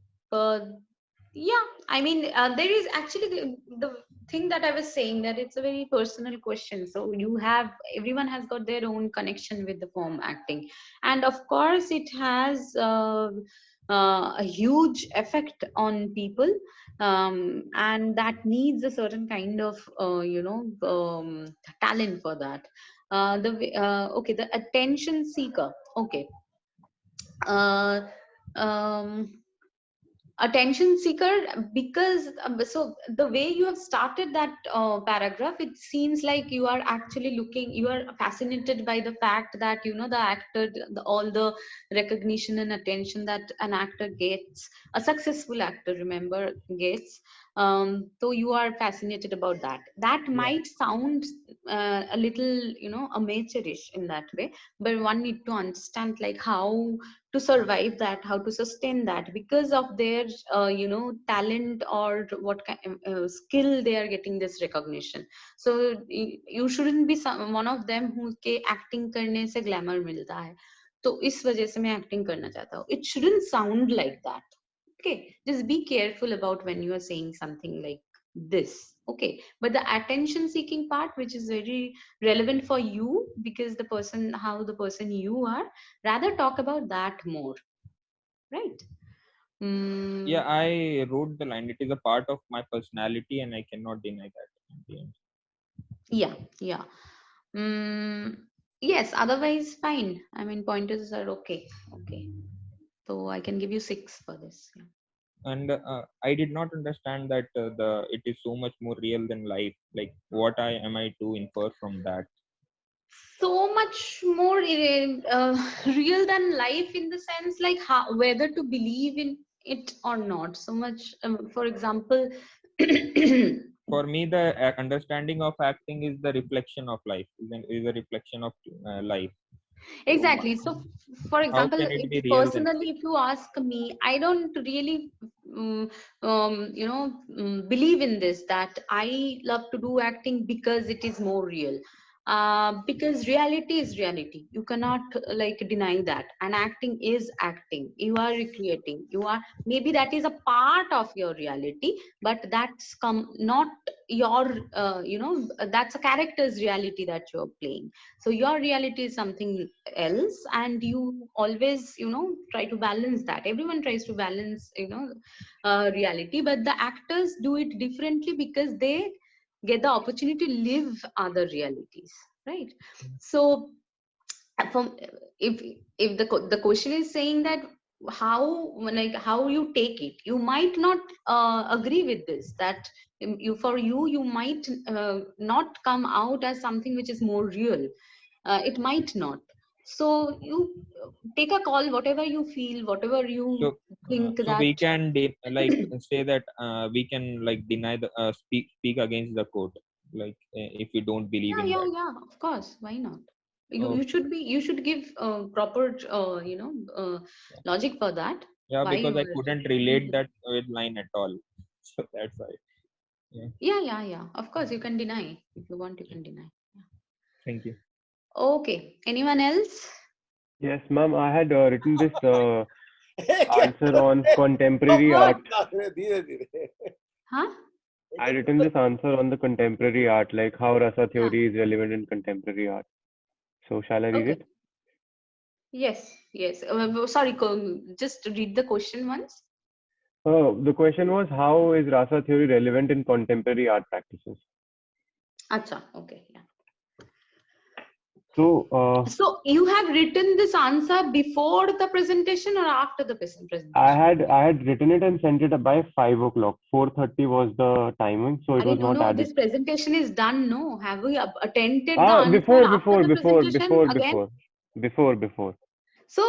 yeah, I mean, there is actually the thing that I was saying, that it's a very personal question. So everyone has got their own connection with the form acting, and of course, it has a huge effect on people, and that needs a certain kind of talent for that. Okay, the attention seeker. Okay. uh, um, Attention seeker, because so the way you have started that paragraph, it seems like you are actually you are fascinated by the fact that the actor, all the recognition and attention that an actor gets, a successful actor, remember, gets. So you are fascinated about that Yeah. might sound a little amateurish in that way, but one need to understand like how to survive that, how to sustain that, because of their talent, or what kind skill they are getting this recognition. So you shouldn't be one of them who के acting करने से glamour मिलता है, तो इस वजह से मैं acting करना चाहता हूँ. It shouldn't sound like that. Okay, just be careful about when you are saying something like this. Okay, but the attention seeking part, which is very relevant for you, because how the person you are, rather talk about that more, right? Yeah, I wrote the line. It is a part of my personality, and I cannot deny that at the end. Yeah, yeah. mm, yes, otherwise fine. I mean, pointers are okay. Okay, so I can give you 6 for this. Yeah. And I did not understand that it is so much more real than life. Like, what am I to infer from that? So much more real than life, in the sense like whether to believe in it or not. So much, for example, For me, the understanding of acting is the reflection of life. Is a reflection of life. So, exactly. So for how example, can it if be real than? personally, if you ask me, I don't really believe in this, that I love to do acting because it is more real. because reality is reality. You cannot like deny that. And acting is acting. You are recreating. You are, maybe that is a part of your reality, but that's not your that's a character's reality that you're playing. So your reality is something else, and you always try to balance that. Everyone tries to balance reality, but the actors do it differently because they get the opportunity to live other realities, right? So from, if the question is saying that how you take it, you might not agree with this, that you might not come out as something which is more real. It might not. So you take a call, whatever you feel, whatever you think So we that. can like say that we can like deny the speak against the court, like if we don't believe in that. Yeah, of course, why not? You Oh, you should give proper logic for that, yeah, why because you I are couldn't doing relate that. that with line at all. So that's why. Yeah. Yeah, of course you can deny. If you want, you can deny. Thank you. Okay, anyone else? Yes, ma'am. I had written this क्या answer कर on रहे हैं? contemporary What? art. धीरे धीरे Huh? I had written this answer on the contemporary art, like how rasa Yeah. theory is relevant in contemporary art. So shall I read Okay. it? Yes. Sorry, just read the question once. The question was, how is rasa theory relevant in contemporary art practices? Acha, okay, yeah. So So you have written this answer before the presentation or after the presentation? I had written it and sent it by 5 o'clock. 4:30 was the timing, so it was not No, added. this presentation is done. No, have we attempted the answer Before, after before, the before, presentation before, again? before. So,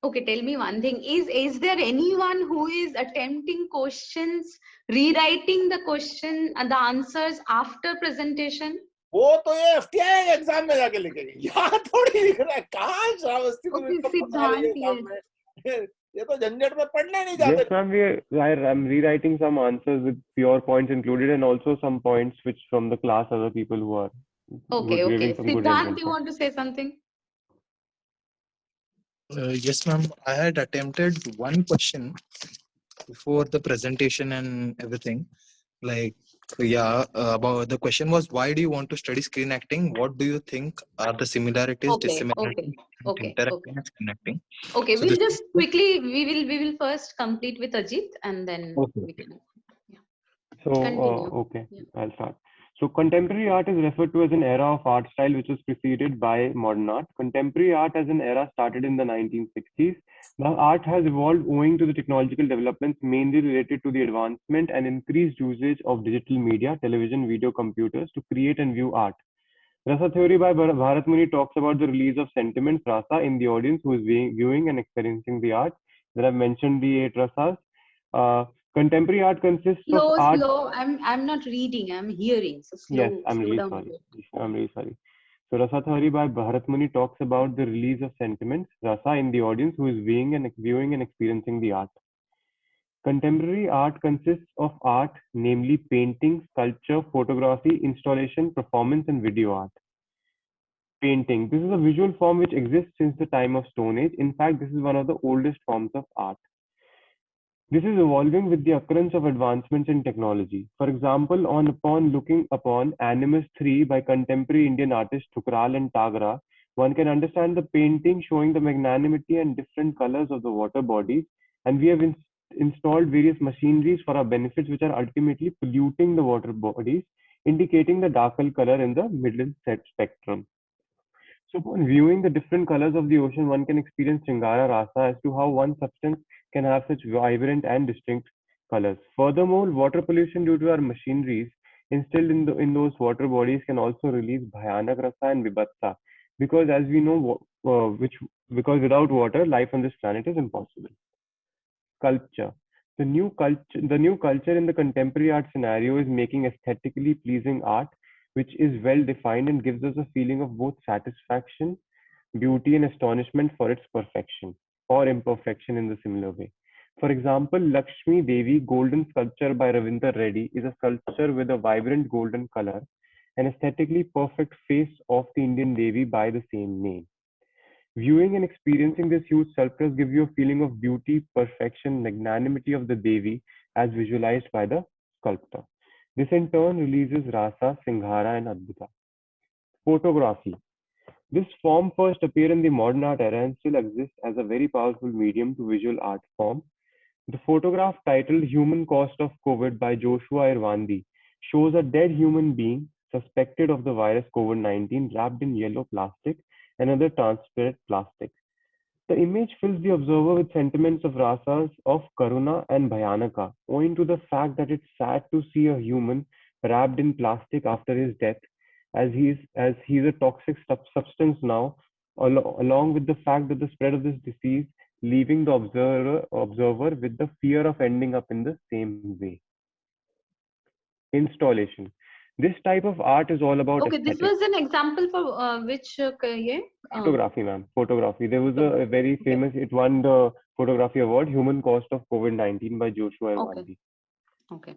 okay, tell me one thing. Is there anyone who is attempting questions, rewriting the question and the answers after presentation? वो तो ये FTI exam में जाके लिखेंगे, यहाँ थोड़ी लिख रहा है। कहाँ श्रावस्ती को Okay, इसको फंसा रही है Siddhant, एग्जाम yes. में? ये तो झंझट में पढ़ने नहीं Yes, जाते। ma'am. I'm rewriting some answers with pure points included, and also some points which from the class other people who are Okay. giving some good Siddhant, relevant you points. want to say something? Yes, ma'am. I had attempted one question before the presentation and everything. Like, about the question was, why do you want to study screen acting? What do you think are the similarities, dissimilarities, Okay. interacting and screen acting? Okay, So we'll this just quickly, we will first complete with Ajit and then Okay. we can, yeah. So, Continue. okay, Yeah. I'll start. So, contemporary art is referred to as an era of art style which was preceded by modern art. Contemporary art as an era started in the 1960s. Now, art has evolved owing to the technological developments mainly related to the advancement and increased usage of digital media, television, video, computers to create and view art. Rasa theory by Bharat Muni talks about the release of sentiments, rasa, in the audience who is viewing and experiencing the art. Then I've mentioned the 8 rasas. Contemporary art consists of art. Slow. I'm not reading. I'm hearing. So Yes, I'm slow really down. sorry. I'm really sorry. So Rasa theory by Bharat Muni talks about the release of sentiments, rasa, in the audience who is viewing and experiencing the art. Contemporary art consists of art, namely painting, sculpture, photography, installation, performance, and video art. Painting. This is a visual form which exists since the time of Stone Age. In fact, this is one of the oldest forms of art. This is evolving with the occurrence of advancements in technology. For example, upon looking upon Animus 3 by contemporary Indian artists Thukral and Tagra, one can understand the painting showing the magnanimity and different colors of the water bodies, and we have installed various machineries for our benefits which are ultimately polluting the water bodies, indicating the darker color in the middle set spectrum. So upon viewing the different colors of the ocean, one can experience Chingara Rasa as to how one substance can have such vibrant and distinct colors. Furthermore, water pollution due to our machineries instilled in those water bodies can also release Bhayanak Rasa and Vibhatsa, because as we know, because without water, life on this planet is impossible. Sculpture. The new culture in the contemporary art scenario is making aesthetically pleasing art, which is well defined and gives us a feeling of both satisfaction, beauty, and astonishment for its perfection or imperfection in the similar way. For example, Lakshmi Devi golden sculpture by Ravinder Reddy is a sculpture with a vibrant golden color an aesthetically perfect face of the Indian Devi by the same name. Viewing and experiencing this huge sculpture gives you a feeling of beauty, perfection, magnanimity of the Devi as visualized by the sculptor. This in turn releases Rasa, Singhara, and Adbhuta. Photography. This form first appeared in the modern art era and still exists as a very powerful medium to visual art form. The photograph titled Human Cost of COVID by Joshua Irvandi shows a dead human being suspected of the virus COVID-19 wrapped in yellow plastic and other transparent plastic. The image fills the observer with sentiments of rasas of Karuna and Bhayanaka, owing to the fact that it's sad to see a human wrapped in plastic after his death, as he's a toxic substance now, along with the fact that the spread of this disease, leaving the observer with the fear of ending up in the same way. Installation. This type of art is all about Okay, aesthetics. this was an example for which year? Photography, ma'am. Photography. There was a very famous, it won the photography award, Human Cost of COVID-19 by Joshua Irvandi. Okay.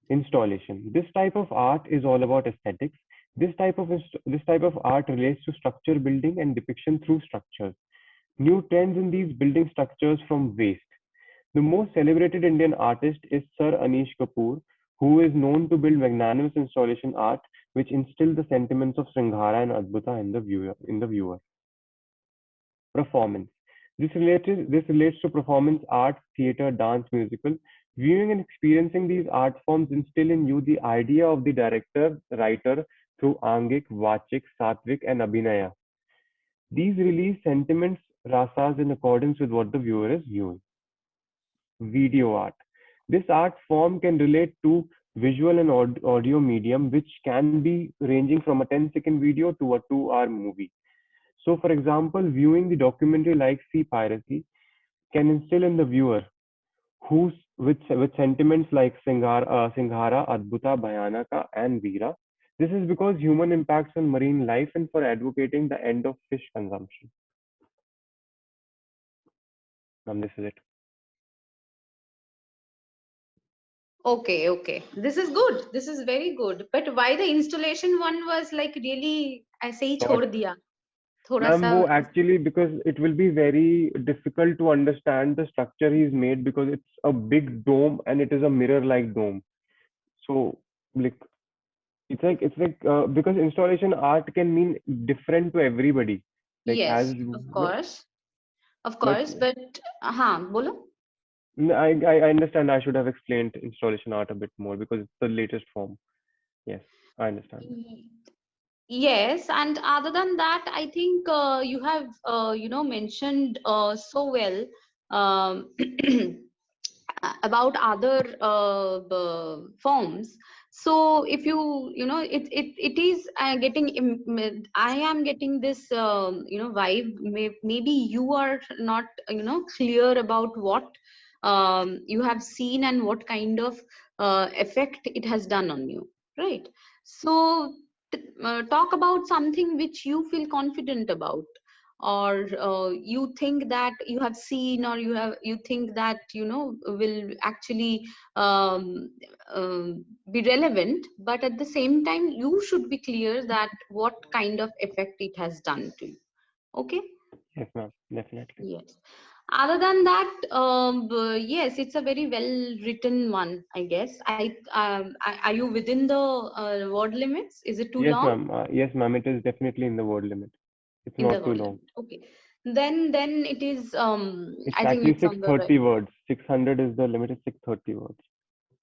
Installation. This type of art is all about aesthetics. This type of art relates to structure building and depiction through structures. New trends in these building structures from waste. The most celebrated Indian artist is Sir Anish Kapoor, who is known to build magnanimous installation art which instill the sentiments of Sringhara and Adbhuta in the viewer. Performance. This relates to performance art, theatre, dance, musical. Viewing and experiencing these art forms instill in you the idea of the director, writer through Angik, Vachik, Satvik, and Abhinaya. These release sentiments, rasas in accordance with what the viewer is viewing. Video art. This art form can relate to visual and audio medium, which can be ranging from a 10-second video to a 2-hour movie. So, for example, viewing the documentary like Sea Piracy can instill in the viewer with sentiments like Singhara, Adbhuta, Bhayanaka, and Veera. This is because human impacts on marine life and for advocating the end of fish consumption. This is it. Okay. This is good. This is very good. But why the installation one was like really, I say, chhod diya. Ma'am, actually, because it will be very difficult to understand the structure he's made because it's a big dome and it is a mirror-like dome. So, like, it's like because installation art can mean different to everybody. Like, yes, of course. But bolo. I understand. I should have explained installation art a bit more because it's the latest form. Yes, I understand. Yes, and other than that, I think you have mentioned so well about other forms. So if it is I am getting this vibe. Maybe you are not clear about what you have seen and what kind of effect it has done on you, right? So talk about something which you feel confident about, or you think that you have seen, or you think that will actually be relevant, but at the same time you should be clear that what kind of effect it has done to you. Okay. Yes, ma'am. Definitely. Yes. Other than that, yes, it's a very well written one, I guess. Are you within the word limits? Is it too long? Yes, ma'am. It is definitely in the word limit. It's In the not too word long. limit. Okay. Then it is It's I think actually it's on the right. 630 words. 600 is the limit. It's 630 words.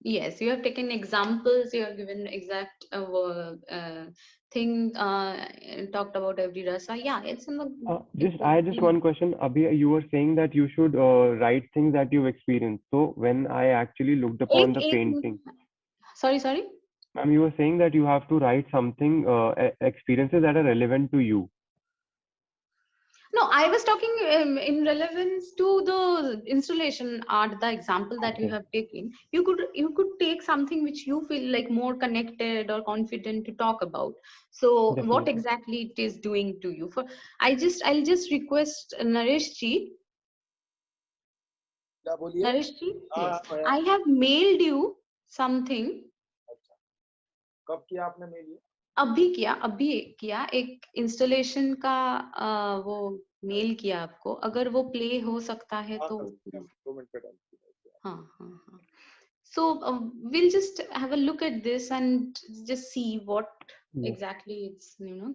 Yes, you have taken examples. You have given exact thing. Talked about every rasa. Yeah, it's in the. I just one question. Abhi, you were saying that you should write things that you've experienced. So when I actually looked upon the painting. Sorry. Ma'am, you were saying that you have to write something, experiences that are relevant to you. No, I was talking in relevance to the installation art, the example that you have taken. You could take something which you feel like more connected or confident to talk about. So Definitely. what exactly it is doing to you? I'll just request Naresh ji. Naresh ji, yes. I have mailed you something. कब किया आपने mail? अभी किया एक installation का वो mail किया आपको, अगर वो प्ले हो सकता है हाँ, तो 2 मिनट का टाइम। हाँ. So we'll just have a look at this and just see what Yeah. exactly it's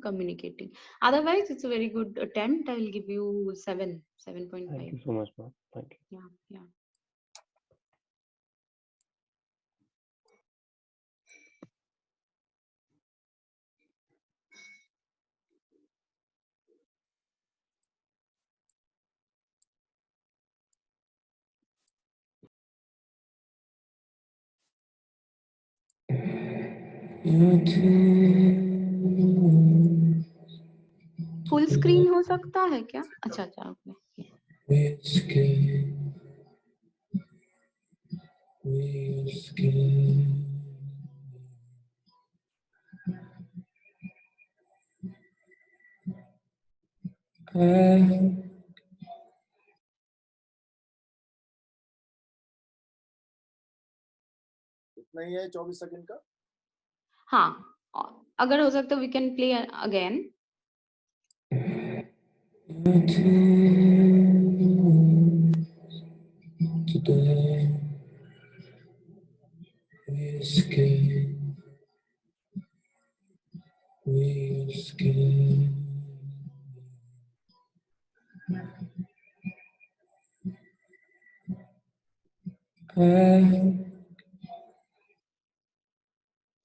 communicating. Otherwise, it's a very good attempt. I'll give you 7.5. Thank you so much, ma'am. Thank you. Yeah. Full screen हो सकता है क्या? अच्छा okay. इतना ही है 24 second का। हाँ, अगर हो सकता we can play again.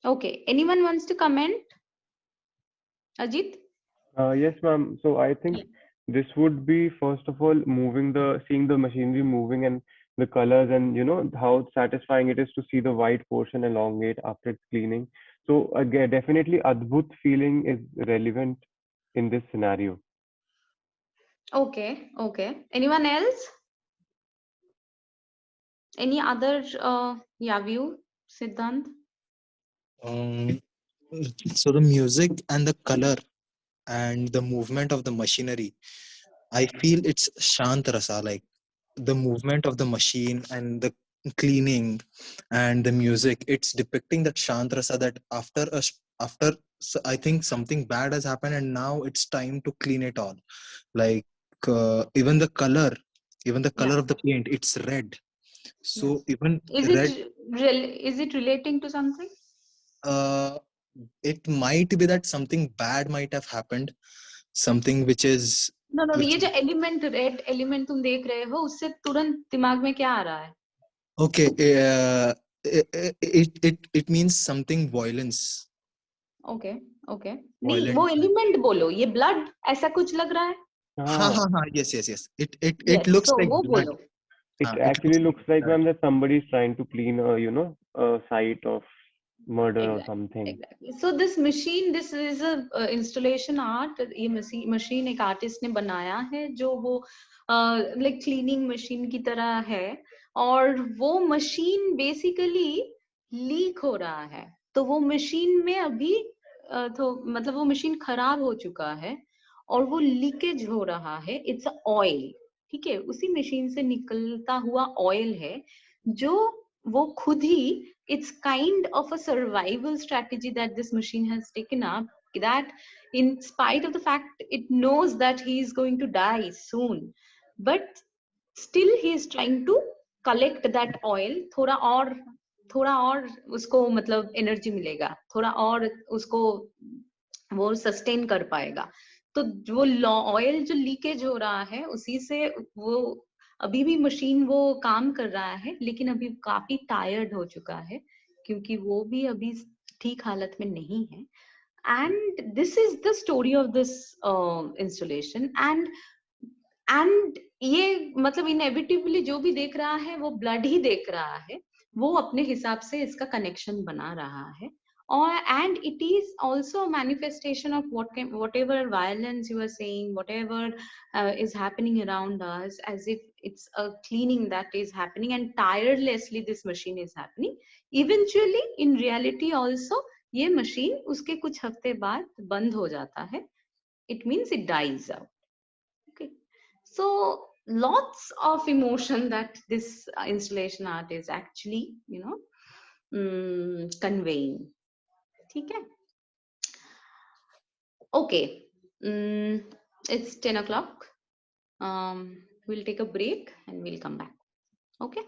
Okay, anyone wants to comment? Ajit? Yes, ma'am. So I think this would be, first of all, seeing the machinery moving and the colors, and how satisfying it is to see the white portion elongate after it's cleaning. So again, definitely Adbhut feeling is relevant in this scenario. Okay. Anyone else? Any other view, Siddhant? So the music and the color and the movement of the machinery, I feel it's Shant Rasa, like the movement of the machine and the cleaning and the music. It's depicting that Shant Rasa, that I think something bad has happened and now it's time to clean it all. Like even the color of the paint, it's red. So even red, Is it relating to something? it might be that something bad might have happened, something which is No, which ये जो red element तुम देख रहे हो, उससे तुरंत दिमाग में क्या आ रहा है? okay. It means something violence. Okay. नहीं, Violent. वो एलिमेंट बोलो, ये ब्लड ऐसा कुछ लग रहा है. Yes. It looks तो like वो blood. बोलो. It actually looks like, ma'am, that somebody is trying to clean a site of murder or something. Exactly. So this machine, this is a installation art. ये machine एक artist ने बनाया है, जो वो like cleaning machine की तरह है, और वो machine basically leak हो रहा है. तो वो machine में अभी तो मतलब वो machine खराब हो चुका है और वो लीकेज हो रहा है. It's a oil. ठीक है, उसी machine से निकलता हुआ oil है, जो वो खुद ही, it's kind of a survival strategy that this machine has taken up, that in spite of the fact it knows that he is going to die soon, but still he is trying to collect that oil. थोड़ा और उसको मतलब energy मिलेगा, थोड़ा और उसको वो sustain कर पाएगा. तो वो ऑयल जो लीकेज हो रहा है, उसी से वो अभी भी मशीन वो काम कर रहा है, लेकिन अभी काफी टायर्ड हो चुका है, क्योंकि वो भी अभी ठीक हालत में नहीं है. And this is the story of this installation. And ये मतलब इनएविटेबली जो भी देख रहा है वो ब्लड ही देख रहा है, वो अपने हिसाब से इसका कनेक्शन बना रहा है. Or and it is also a manifestation of whatever violence you are saying, whatever is happening around us, as if it's a cleaning that is happening and tirelessly this machine is happening. Eventually in reality also ये machine उसके कुछ हफ्ते बाद बंद हो जाता है. It means it dies out. Okay, so lots of emotion that this installation art is actually conveying. ठीक है. Okay. It's 10 o'clock. We'll take a break and we'll come back. Okay.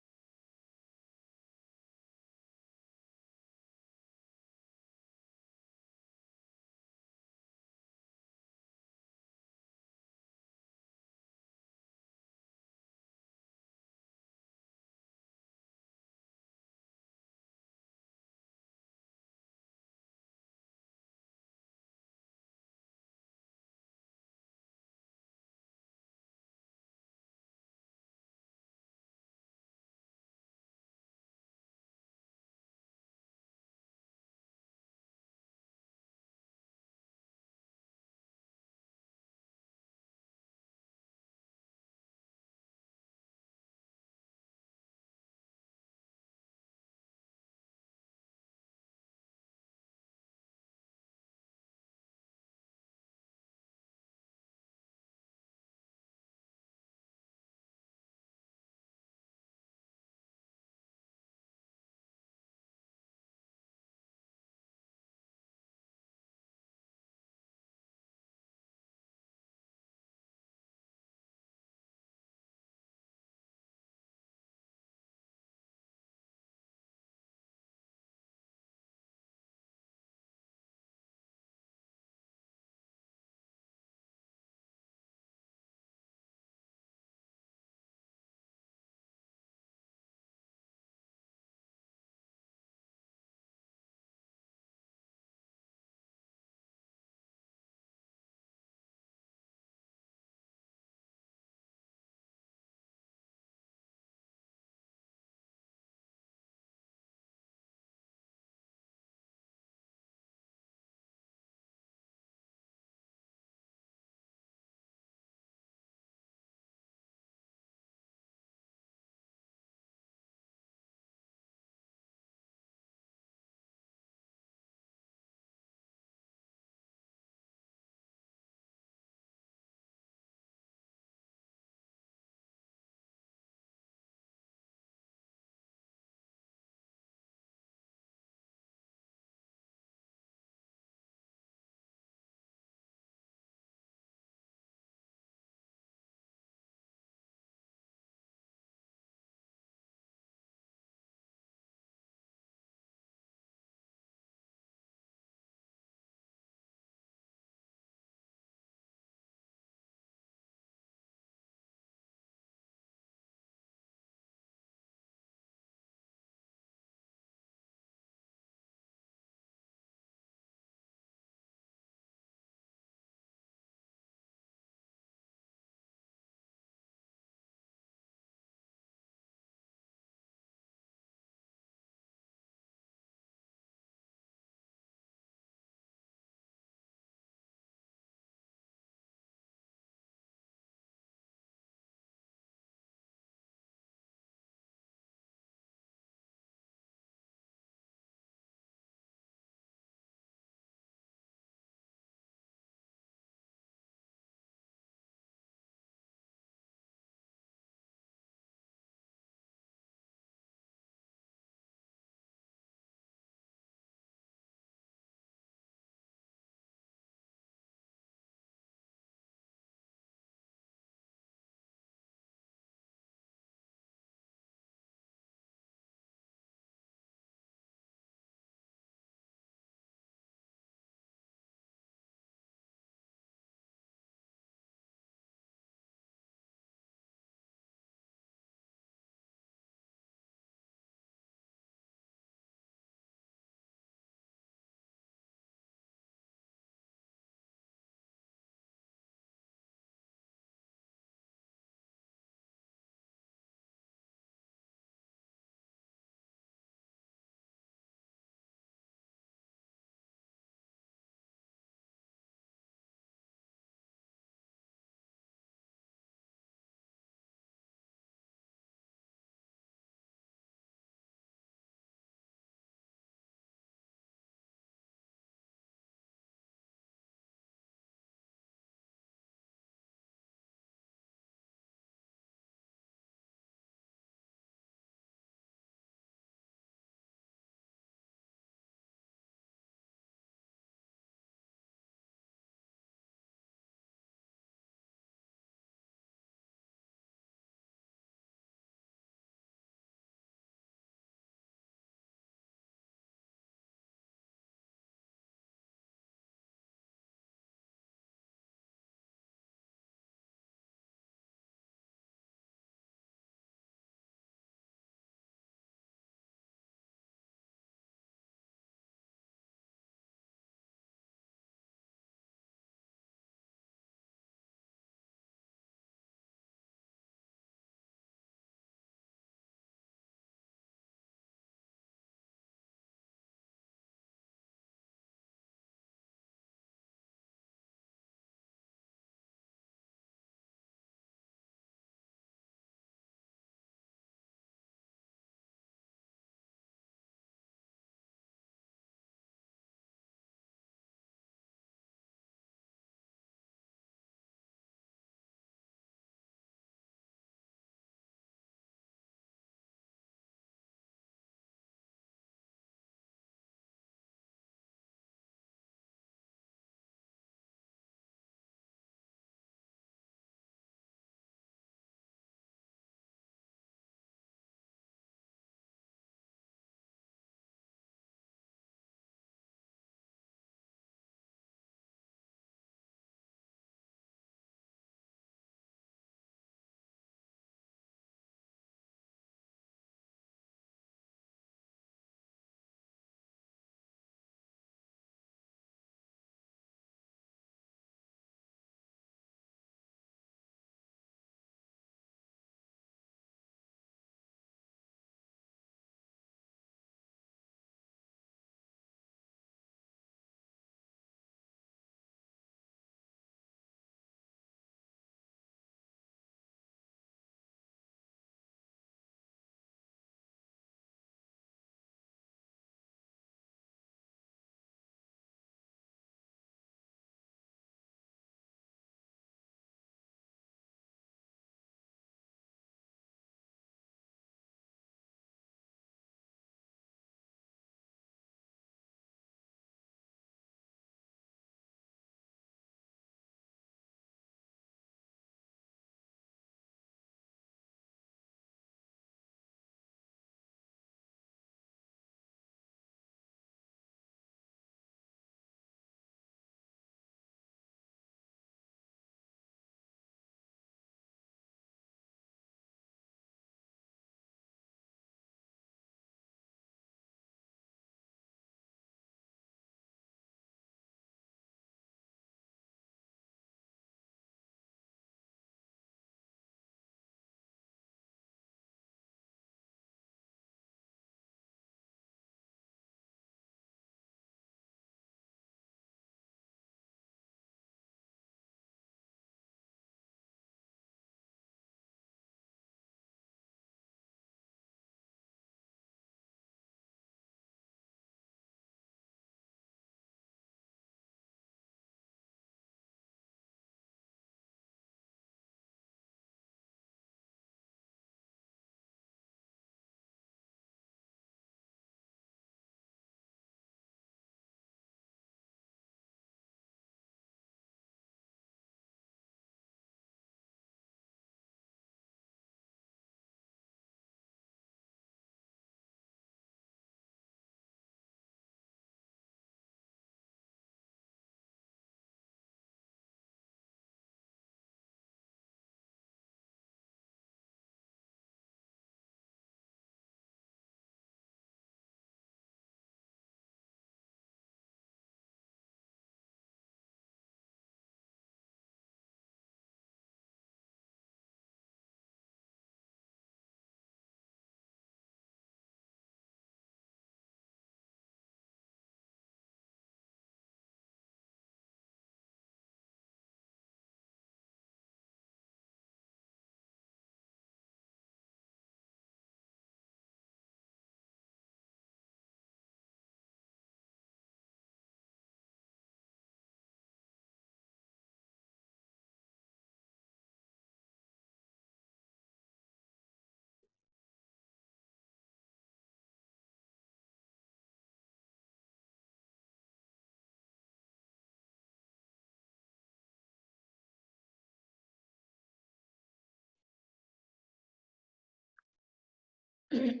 Okay,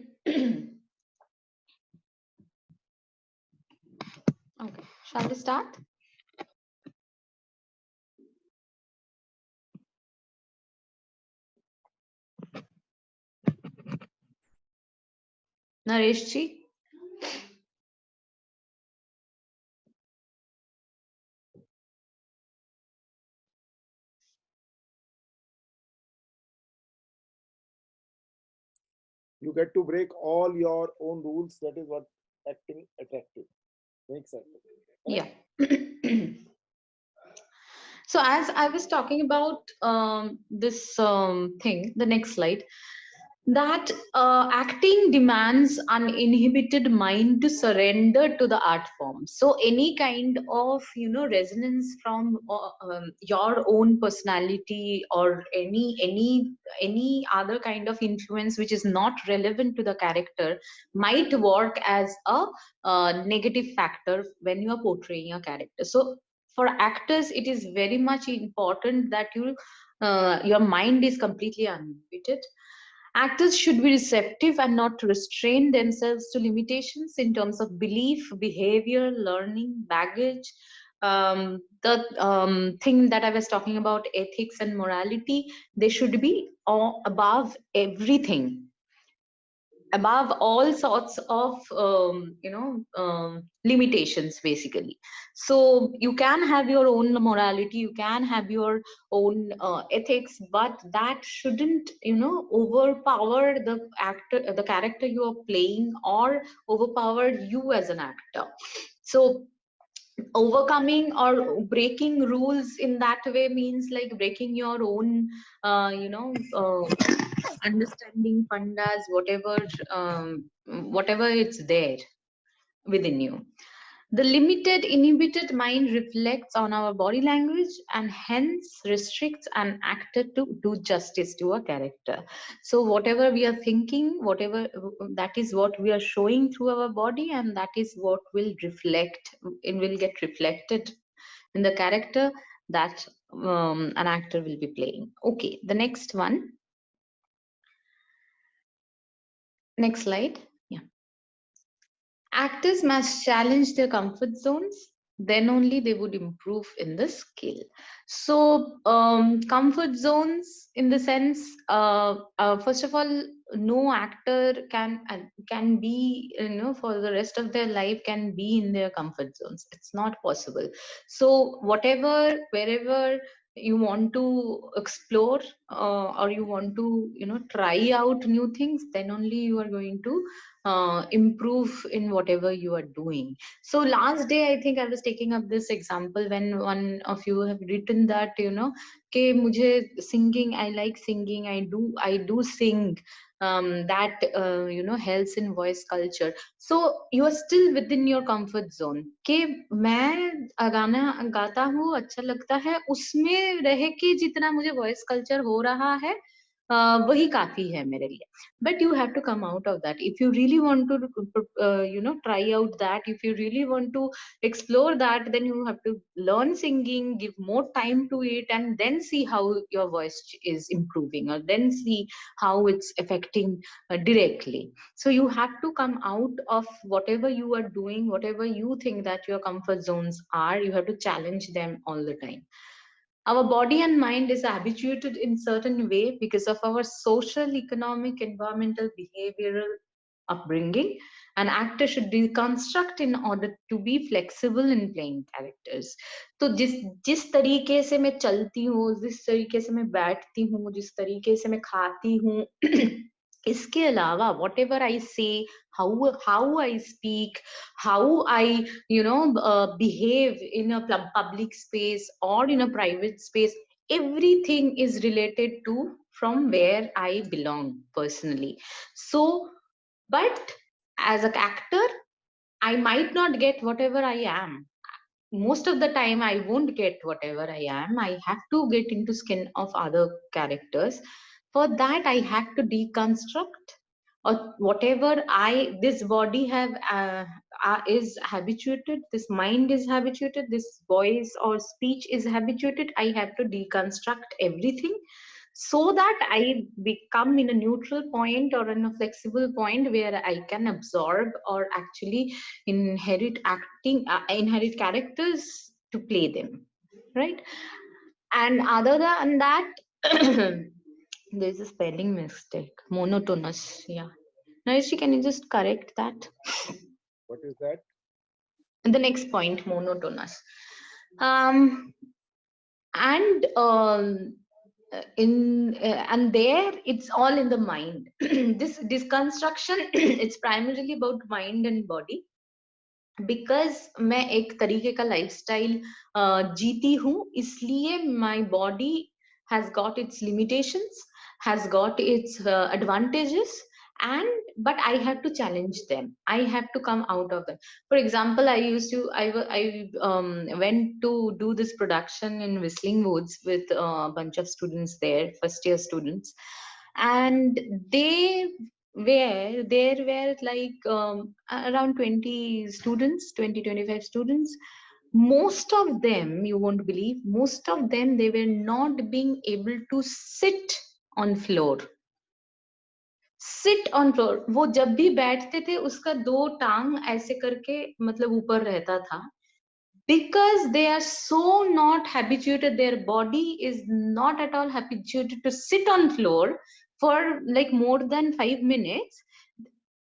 shall we start? Naresh ji? You get to break all your own rules. That is what acting attractive makes acting. Yeah. So as I was talking about this thing, the next slide, that acting demands uninhibited mind to surrender to the art form. So any kind of resonance from your own personality, or any other kind of influence which is not relevant to the character, might work as a negative factor when you are portraying a character. So for actors, it is very much important that your mind is completely uninhibited. Actors should be receptive and not restrain themselves to limitations in terms of belief, behavior, learning, baggage. The thing that I was talking about, ethics and morality, they should be above everything, above all sorts of limitations, basically. So you can have your own morality, you can have your own ethics, but that shouldn't overpower the character you are playing, or overpower you as an actor. So overcoming or breaking rules in that way means like breaking your own understanding, pandas, whatever it's there within you. The limited inhibited mind reflects on our body language and hence restricts an actor to do justice to a character. So whatever we are thinking, whatever, that is what we are showing through our body, and that is what will get reflected in the character that an actor will be playing. Okay, the next one. Next slide. Yeah. Actors must challenge their comfort zones, then only they would improve in the skill. So comfort zones, in the sense, first of all, no actor can be, for the rest of their life, can be in their comfort zones. It's not possible. So wherever you want to explore, or you want to try out new things, then only you are going to improve in whatever you are doing. So last day, I think I was taking up this example when one of you have written that ke mujhe singing, I like singing, I do sing, that helps in voice culture. So you are still within your comfort zone के मैं गाना गाता हूँ, अच्छा लगता है, उसमें रह के जितना मुझे voice culture हो रहा है वही काफी है मेरे लिए. But you have to come out of that. If you really want to try out that, if you really want to explore that, then you have to learn singing, give more time to it, and then see how your voice is improving, or then see how it's affecting directly. So you have to come out of whatever you are doing, whatever you think that your comfort zones are. You have to challenge them all the time. Our body and mind is habituated in certain way because of our social, economic, environmental, behavioral upbringing. An actor should deconstruct in order to be flexible in playing characters. तो जिस तरीके से मैं चलती हूँ, जिस तरीके से मैं बैठती हूँ, जिस तरीके से मैं खाती हूँ, इसके अलावा whatever I say, how I speak, how I behave in a public space or in a private space, everything is related to from where I belong personally. So, but as an actor, I might not get whatever I am. Most of the time I won't get whatever I am. I have to get into skin of other characters. For that I have to deconstruct, or whatever this body have is habituated, this mind is habituated, this voice or speech is habituated, I have to deconstruct everything so that I become in a neutral point or in a flexible point where I can absorb or actually inherit characters to play them, right? And other than that, there's a spelling mistake, monotonous. Yeah. Narishi, can you just correct that? What is that? The next point, monotonous. And and there it's all in the mind. This construction, it's primarily about mind and body. Because मैं एक तरीके का lifestyle जीती हूँ, इसलिए my body has got its limitations, has got its advantages, but I have to challenge them. I have to come out of them. For example, I went to do this production in Whistling Woods with a bunch of students there, first year students, and there were like around 20 students, 20-25 students. Most of them, you won't believe, most of them, they were not being able to sit on floor. Sit on floor. वो जब भी बैठते थे उसका 2 टांग ऐसे करके मतलब ऊपर रहता था, because they are so not habituated, their body is not at all habituated to sit on floor for like more than 5 minutes.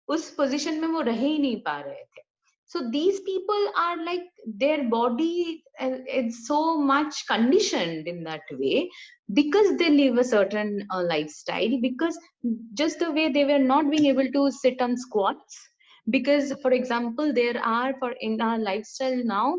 उस पोजीशन में वो रह ही नहीं पा रहे थे. So these people are like, their body is so much conditioned in that way because they live a certain lifestyle, because just the way they were not being able to sit on squats, because for example there are, for in our lifestyle now,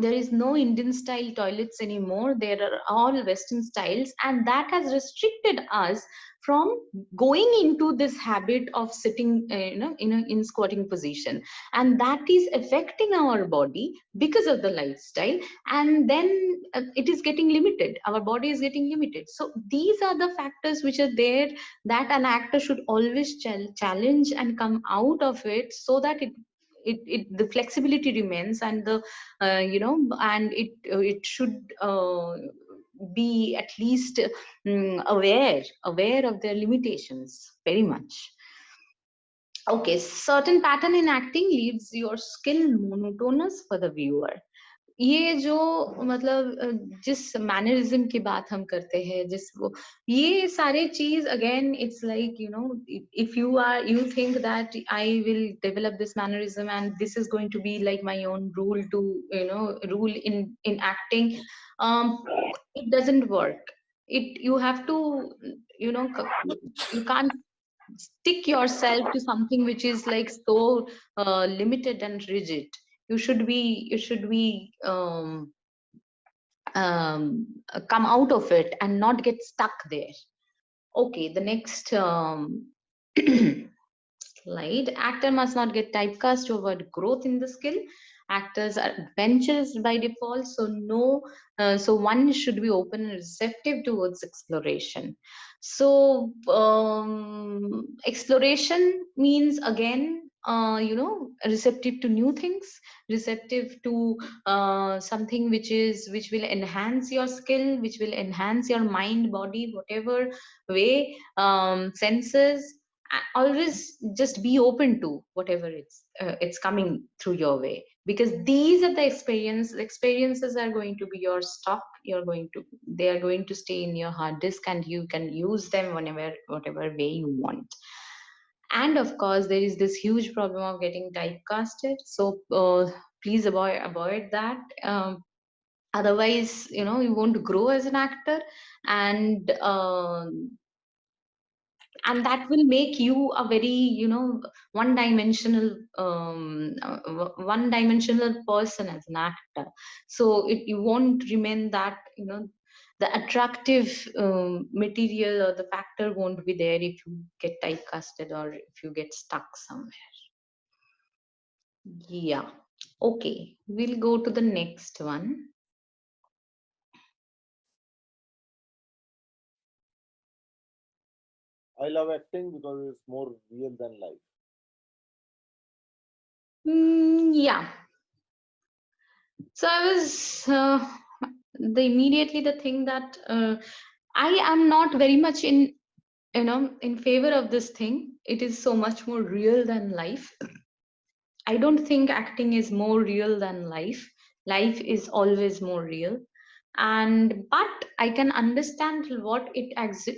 there is no Indian style toilets anymore. There are all Western styles, and that has restricted us from going into this habit of sitting in squatting position, and that is affecting our body because of the lifestyle, and then it is getting limited. Our body is getting limited. So these are the factors which are there that an actor should always challenge and come out of it, so that the flexibility remains, and the and it should be at least aware of their limitations very much. Okay, certain pattern in acting leaves your skill monotonous for the viewer. ये जो मतलब जिस mannerism की बात हम करते हैं, जिस वो ये सारे चीज, again it's like if you think that I will develop this mannerism and this is going to be like my own rule to rule in acting, it doesn't work. You have to you can't stick yourself to something which is like so limited and rigid. You should be come out of it and not get stuck there. Okay, the next slide. Actor must not get typecast to avoid growth in the skill. Actors are adventurous by default, so one should be open and receptive towards exploration. So exploration means, again, receptive to new things, receptive to something which will enhance your skill, which will enhance your mind, body, whatever way, senses. Always just be open to whatever it's coming through your way, because these are the experiences are going to be your stock. They are going to stay in your hard disk, and you can use them whatever way you want. And of course, there is this huge problem of getting typecasted. So please avoid that. Otherwise, you won't grow as an actor, and that will make you a very one-dimensional person as an actor. So you won't remain that the attractive material or the factor won't be there if you get typecasted or if you get stuck somewhere. Yeah. Okay, we'll go to the next one. I love acting because it's more real than life. Yeah. So I was immediately the thing that I am not very much in favor of this thing. It is so much more real than life. I don't think acting is more real than life. Life is always more real. But I can understand what it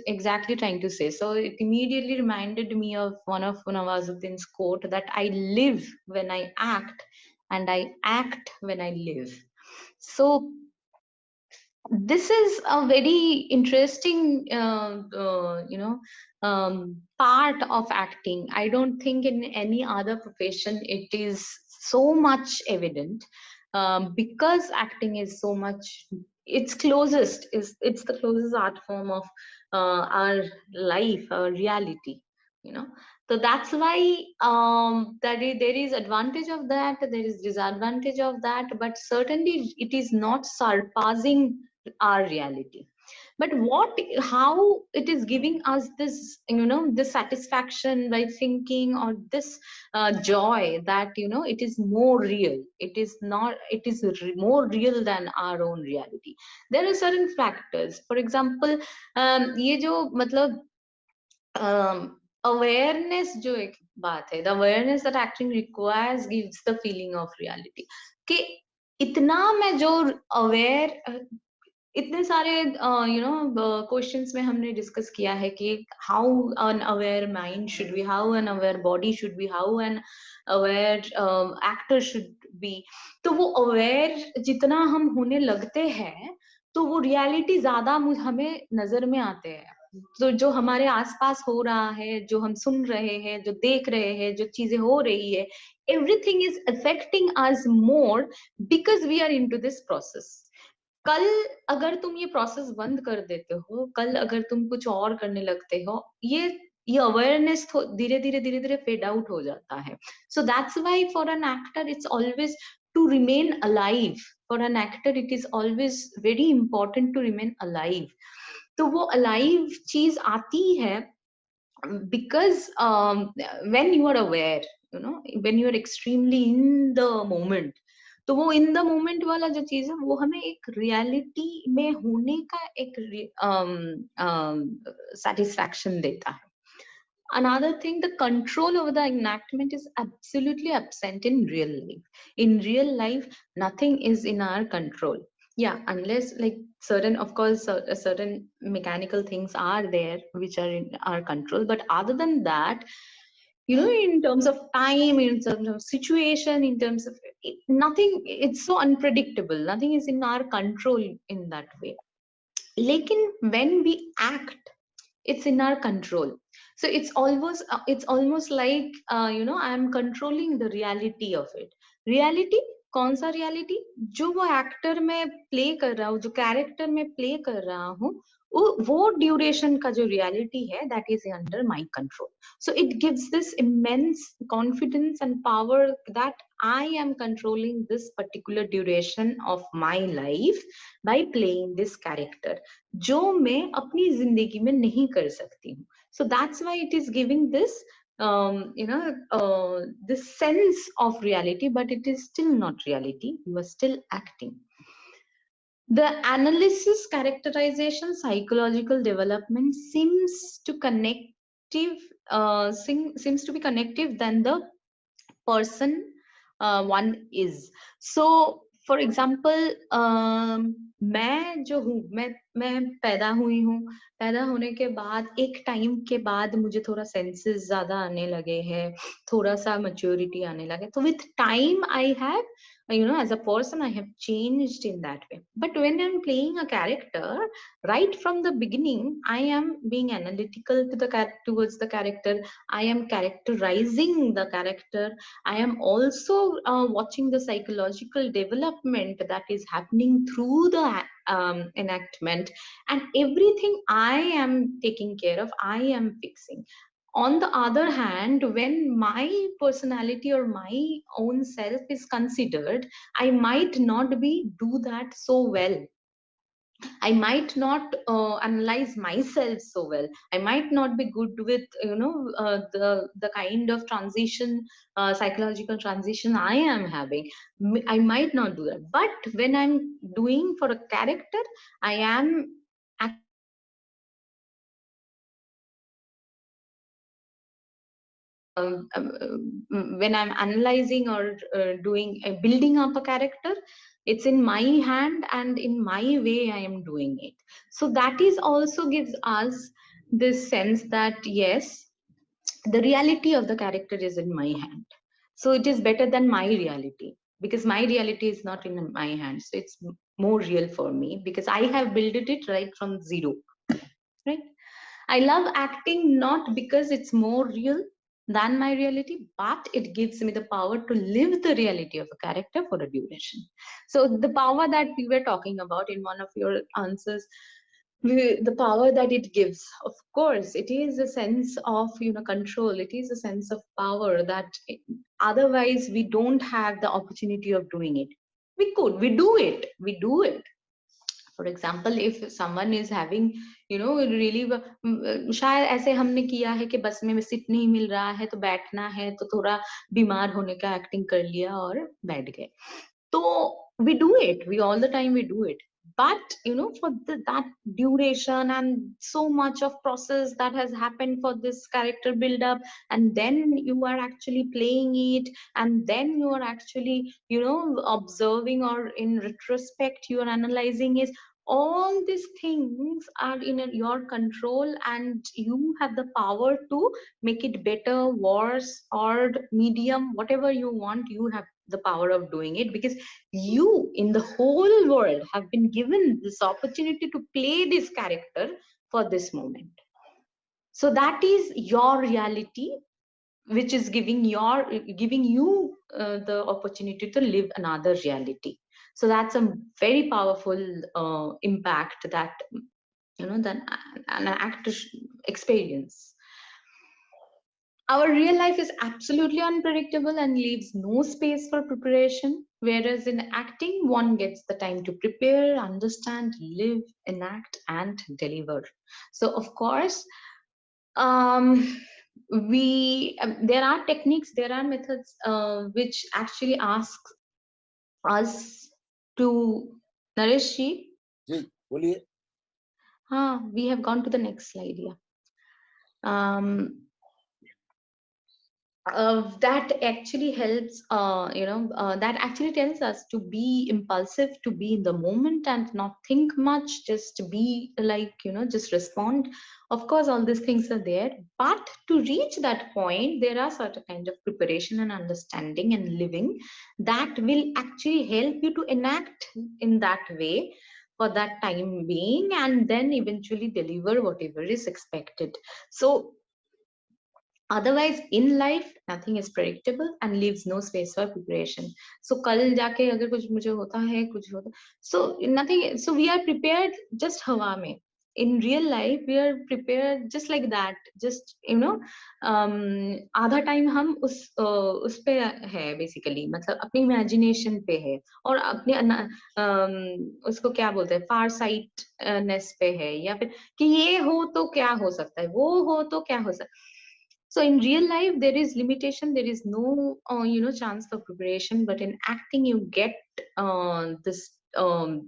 exactly trying to say. So it immediately reminded me of one of Nawazuddin's quote that I live when I act and I act when I live. So this is a very interesting part of acting. I don't think in any other profession it is so much evident, because acting is so much, it's the closest art form of our life, our reality, you know. So that's why there is advantage of that, there is disadvantage of that, but certainly it is not surpassing our reality. But how it is giving us this, this satisfaction by thinking, or this joy that, it is more real, it is not, it is more real than our own reality. There are certain factors, for example, ये जो मतलब awareness जो एक बात है, the awareness that acting requires gives the feeling of reality, कि इतना मैं जो aware, इतने सारे क्वेश्चंस में हमने डिस्कस किया है कि how an aware mind should be, how an aware body should be, how an aware actor should be. तो वो अवेयर जितना हम होने लगते हैं तो वो रियलिटी ज्यादा हमें नजर में आते हैं. तो जो हमारे आसपास हो रहा है, जो हम सुन रहे हैं, जो देख रहे हैं, जो चीजें हो रही है, everything is affecting us more because we are into this process. कल अगर तुम ये प्रोसेस बंद कर देते हो, कल अगर तुम कुछ और करने लगते हो, ये अवेयरनेस धीरे धीरे फेड आउट हो जाता है. So that's why for an actor it's always to remain alive. For an actor it is always very important to remain alive. तो वो अलाइव चीज आती है because when you are aware, when you are extremely in the moment, तो वो in the moment वाला जो चीज है वो हमें एक रियलिटी में होने का एक satisfaction देता है. Another thing, the control over the enactment is absolutely absent in real life. In real life, nothing is in our control. Yeah, unless like certain, of course, certain mechanical things are there which are in our control. But other than that, in terms of time, in terms of situation, in terms of nothing, it's so unpredictable. Nothing is in our control in that way. Lekin when we act, it's in our control. So it's almost like I am controlling the reality of it. Reality, कौन सा reality? जो वो actor में play कर रहा हूँ, जो character में play कर रहा हूँ, वो duration का जो reality है, that is under my control. So it gives this immense confidence and power that I am controlling this particular duration of my life by playing this character, जो मैं अपनी जिंदगी में नहीं कर सकती हूँ. So that's why it is giving this this sense of reality, but it is still not reality. You are still acting. The analysis, characterization, psychological development seems to be connective than the person one is. So for example, मैं जो हूँ, मैं पैदा हुई हूँ. पैदा होने के बाद एक टाइम के बाद मुझे थोड़ा सेंसेस ज्यादा आने लगे हैं, थोड़ा सा मैच्योरिटी आने लगे. तो with time I have, as a person I have changed in that way. But when I'm playing a character, right from the beginning I am being analytical towards the character. I am characterizing the character. I am also watching the psychological development that is happening through the enactment, and everything I am taking care of, I am fixing. On the other hand, when my personality or my own self is considered, I might not do that so well. I might not analyze myself so well. I might not be good with the kind of transition, psychological transition I am having. I might not do that. But when I'm doing for a character, I am when I'm analyzing or doing building up a character, it's in my hand and in my way I am doing it. So that is also gives us this sense that yes, the reality of the character is in my hand. So it is better than my reality, because my reality is not in my hands. So it's more real for me because I have built it right from zero. Right? I love acting not because it's more real than my reality, but it gives me the power to live the reality of a character for a duration. So the power that we were talking about in one of your answers, the power that it gives, of course, it is a sense of control. It is a sense of power that otherwise we don't have the opportunity of doing it. We do it. For example, if someone is having really शायद ऐसे हमने किया है कि बस में seat नहीं मिल रहा है तो बैठना है तो थोड़ा बीमार होने का एक्टिंग कर लिया और बैठ गए. तो we do it, we all the time we do it, but for that duration and so much of process that has happened for this character build up, and then you are actually playing it, and then you are actually observing, or in retrospect you are analyzing it. All these things are in your control, and you have the power to make it better, worse, or medium, whatever you want. You have the power of doing it because you in the whole world have been given this opportunity to play this character for this moment. So that is your reality, which is giving you the opportunity to live another reality. So that's a very powerful impact that that an actor experience. Our real life is absolutely unpredictable and leaves no space for preparation, whereas in acting, one gets the time to prepare, understand, live, enact, and deliver. So, of course, there are techniques, there are methods which actually ask us to Naresh ji. जी बोलिए. We have gone to the next slide here. That actually helps, that actually tells us to be impulsive, to be in the moment and not think much, just be like, just respond. Of course, all these things are there, but to reach that point, there are certain kind of preparation and understanding and living that will actually help you to enact in that way for that time being, and then eventually deliver whatever is expected. So otherwise in life nothing is predictable and leaves no space for preparation. So kal jaake agar kuch mujhe hota hai, kuch hota, so nothing, so we are prepared just hawa mein. In real life we are prepared just like that, just आधा time हम उस पे है basically, मतलब अपनी imagination पे है और अपने उसको क्या बोलते हैं, फार साइटनेस पे है, या फिर कि ये हो तो क्या हो सकता है, वो हो तो क्या हो सकता है. So in real life, there is limitation. There is no, chance for preparation. But in acting, you get this a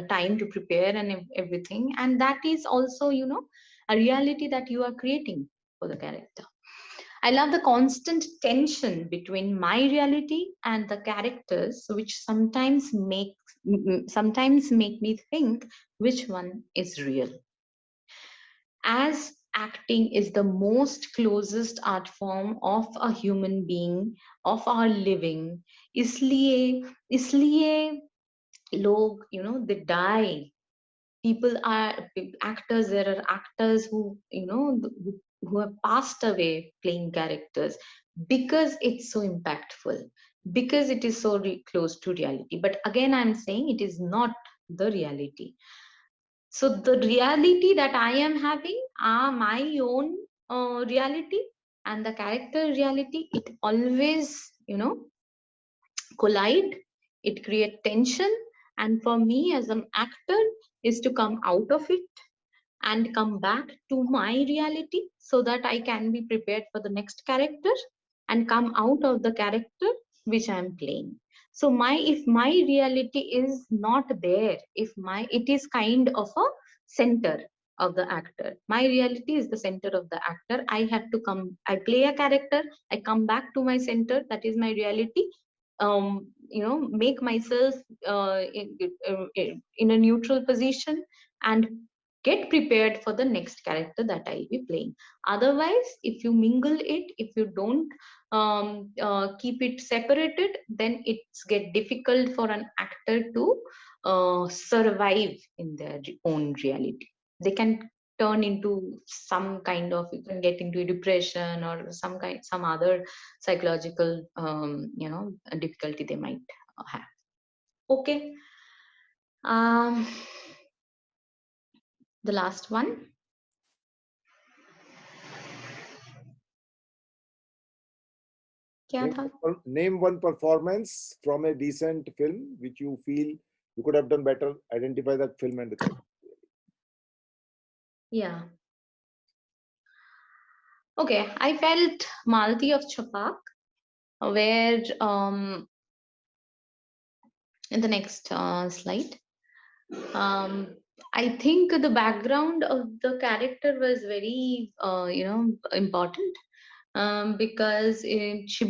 time to prepare and everything, and that is also, a reality that you are creating for the character. I love the constant tension between my reality and the characters, which sometimes make me think which one is real. As acting is the most closest art form of a human being, of our living, इसलिए लोग, they die. People are actors. There are actors who, who have passed away playing characters because it's so impactful, because it is so close to reality. But again, I'm saying it is not the reality. So the reality that I am having are my own reality, and the character reality, it always, collide, it create tension. And for me as an actor is to come out of it and come back to my reality so that I can be prepared for the next character and come out of the character which I am playing. So if my reality is not there, if it is kind of a center, of the actor. My reality is the center of the actor. I have to come, I play a character, I come back to my center, that is my reality. Make myself in a neutral position and get prepared for the next character that I'll be playing. Otherwise, if you mingle it, if you don't keep it separated, then it's get difficult for an actor to survive in their own reality. They can turn into some kind of, you can get into a depression or some other psychological difficulty they might have. Okay. The last one. Name one performance from a decent film which you feel you could have done better. Identify that film and decide. Yeah. Okay, I felt Malti of Chapak, where in the next slide, I think the background of the character was very important. Because she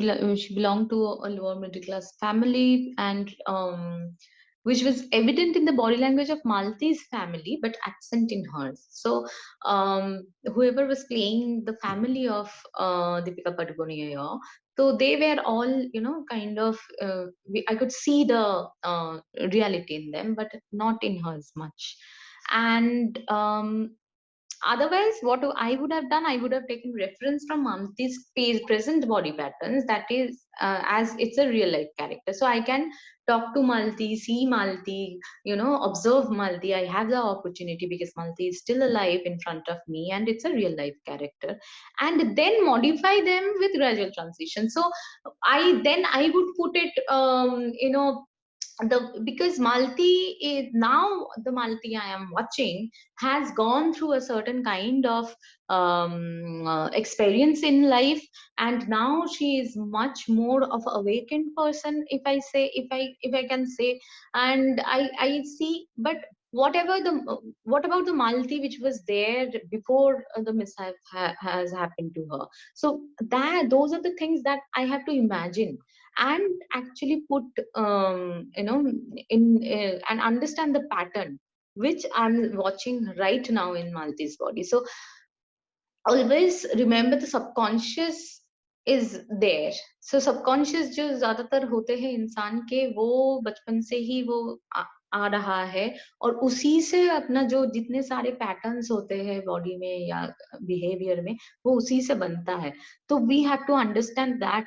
belonged to a lower middle class family, and which was evident in the body language of Malti's family, but absent in hers. So whoever was playing the family of Deepika Padukone, so they were all, kind of, I could see the reality in them, but not in hers much. And otherwise, what I would have done, I would have taken reference from Malti's present body patterns, that is, as it's a real life character. So I can talk to Malti, see Malti, observe Malti. I have the opportunity because Malti is still alive in front of me and it's a real life character. And then modify them with gradual transition. So I would put it, because Malti is now, the Malti I am watching has gone through a certain kind of experience in life, and now she is much more of an awakened person, if I can say. And I see, but what about the Malti which was there before the mishap has happened to her? So those are the things that I have to imagine and actually put in and understand the pattern which I'm watching right now in Malti's body. So always remember the subconscious is there. So subconscious जो ज्यादातर होते हैं इंसान के, वो बचपन से ही वो आ रहा है, और उसी से अपना जो जितने सारे पैटर्न्स होते हैं बॉडी में या बिहेवियर में, वो उसी से बनता है. तो we have to understand that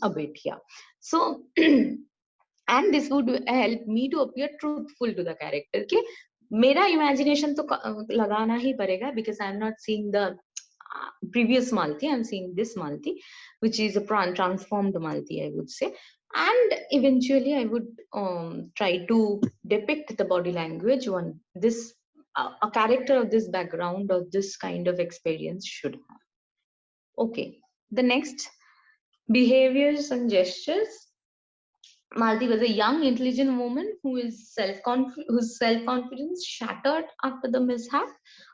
a bit here. So and this would help me to appear truthful to the character. कि मेरा imagination तो लगाना ही पड़ेगा, because I'm not seeing the previous Malti, I'm seeing this Malti, which is a transformed Malti, I would say. And eventually I would try to depict the body language a character of this background or this kind of experience should have. Okay, the next, behaviors and gestures. Malti was a young, intelligent woman whose self-confidence shattered after the mishap.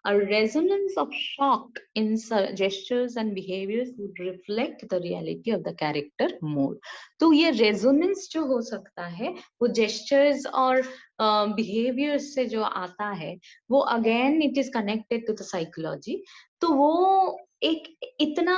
A resonance of shock in gestures and behaviors would reflect the reality of the character more. तो ये resonance जो हो सकता है, वो gestures और behaviors से जो आता है, वो again it is connected to the psychology. तो वो एक इतना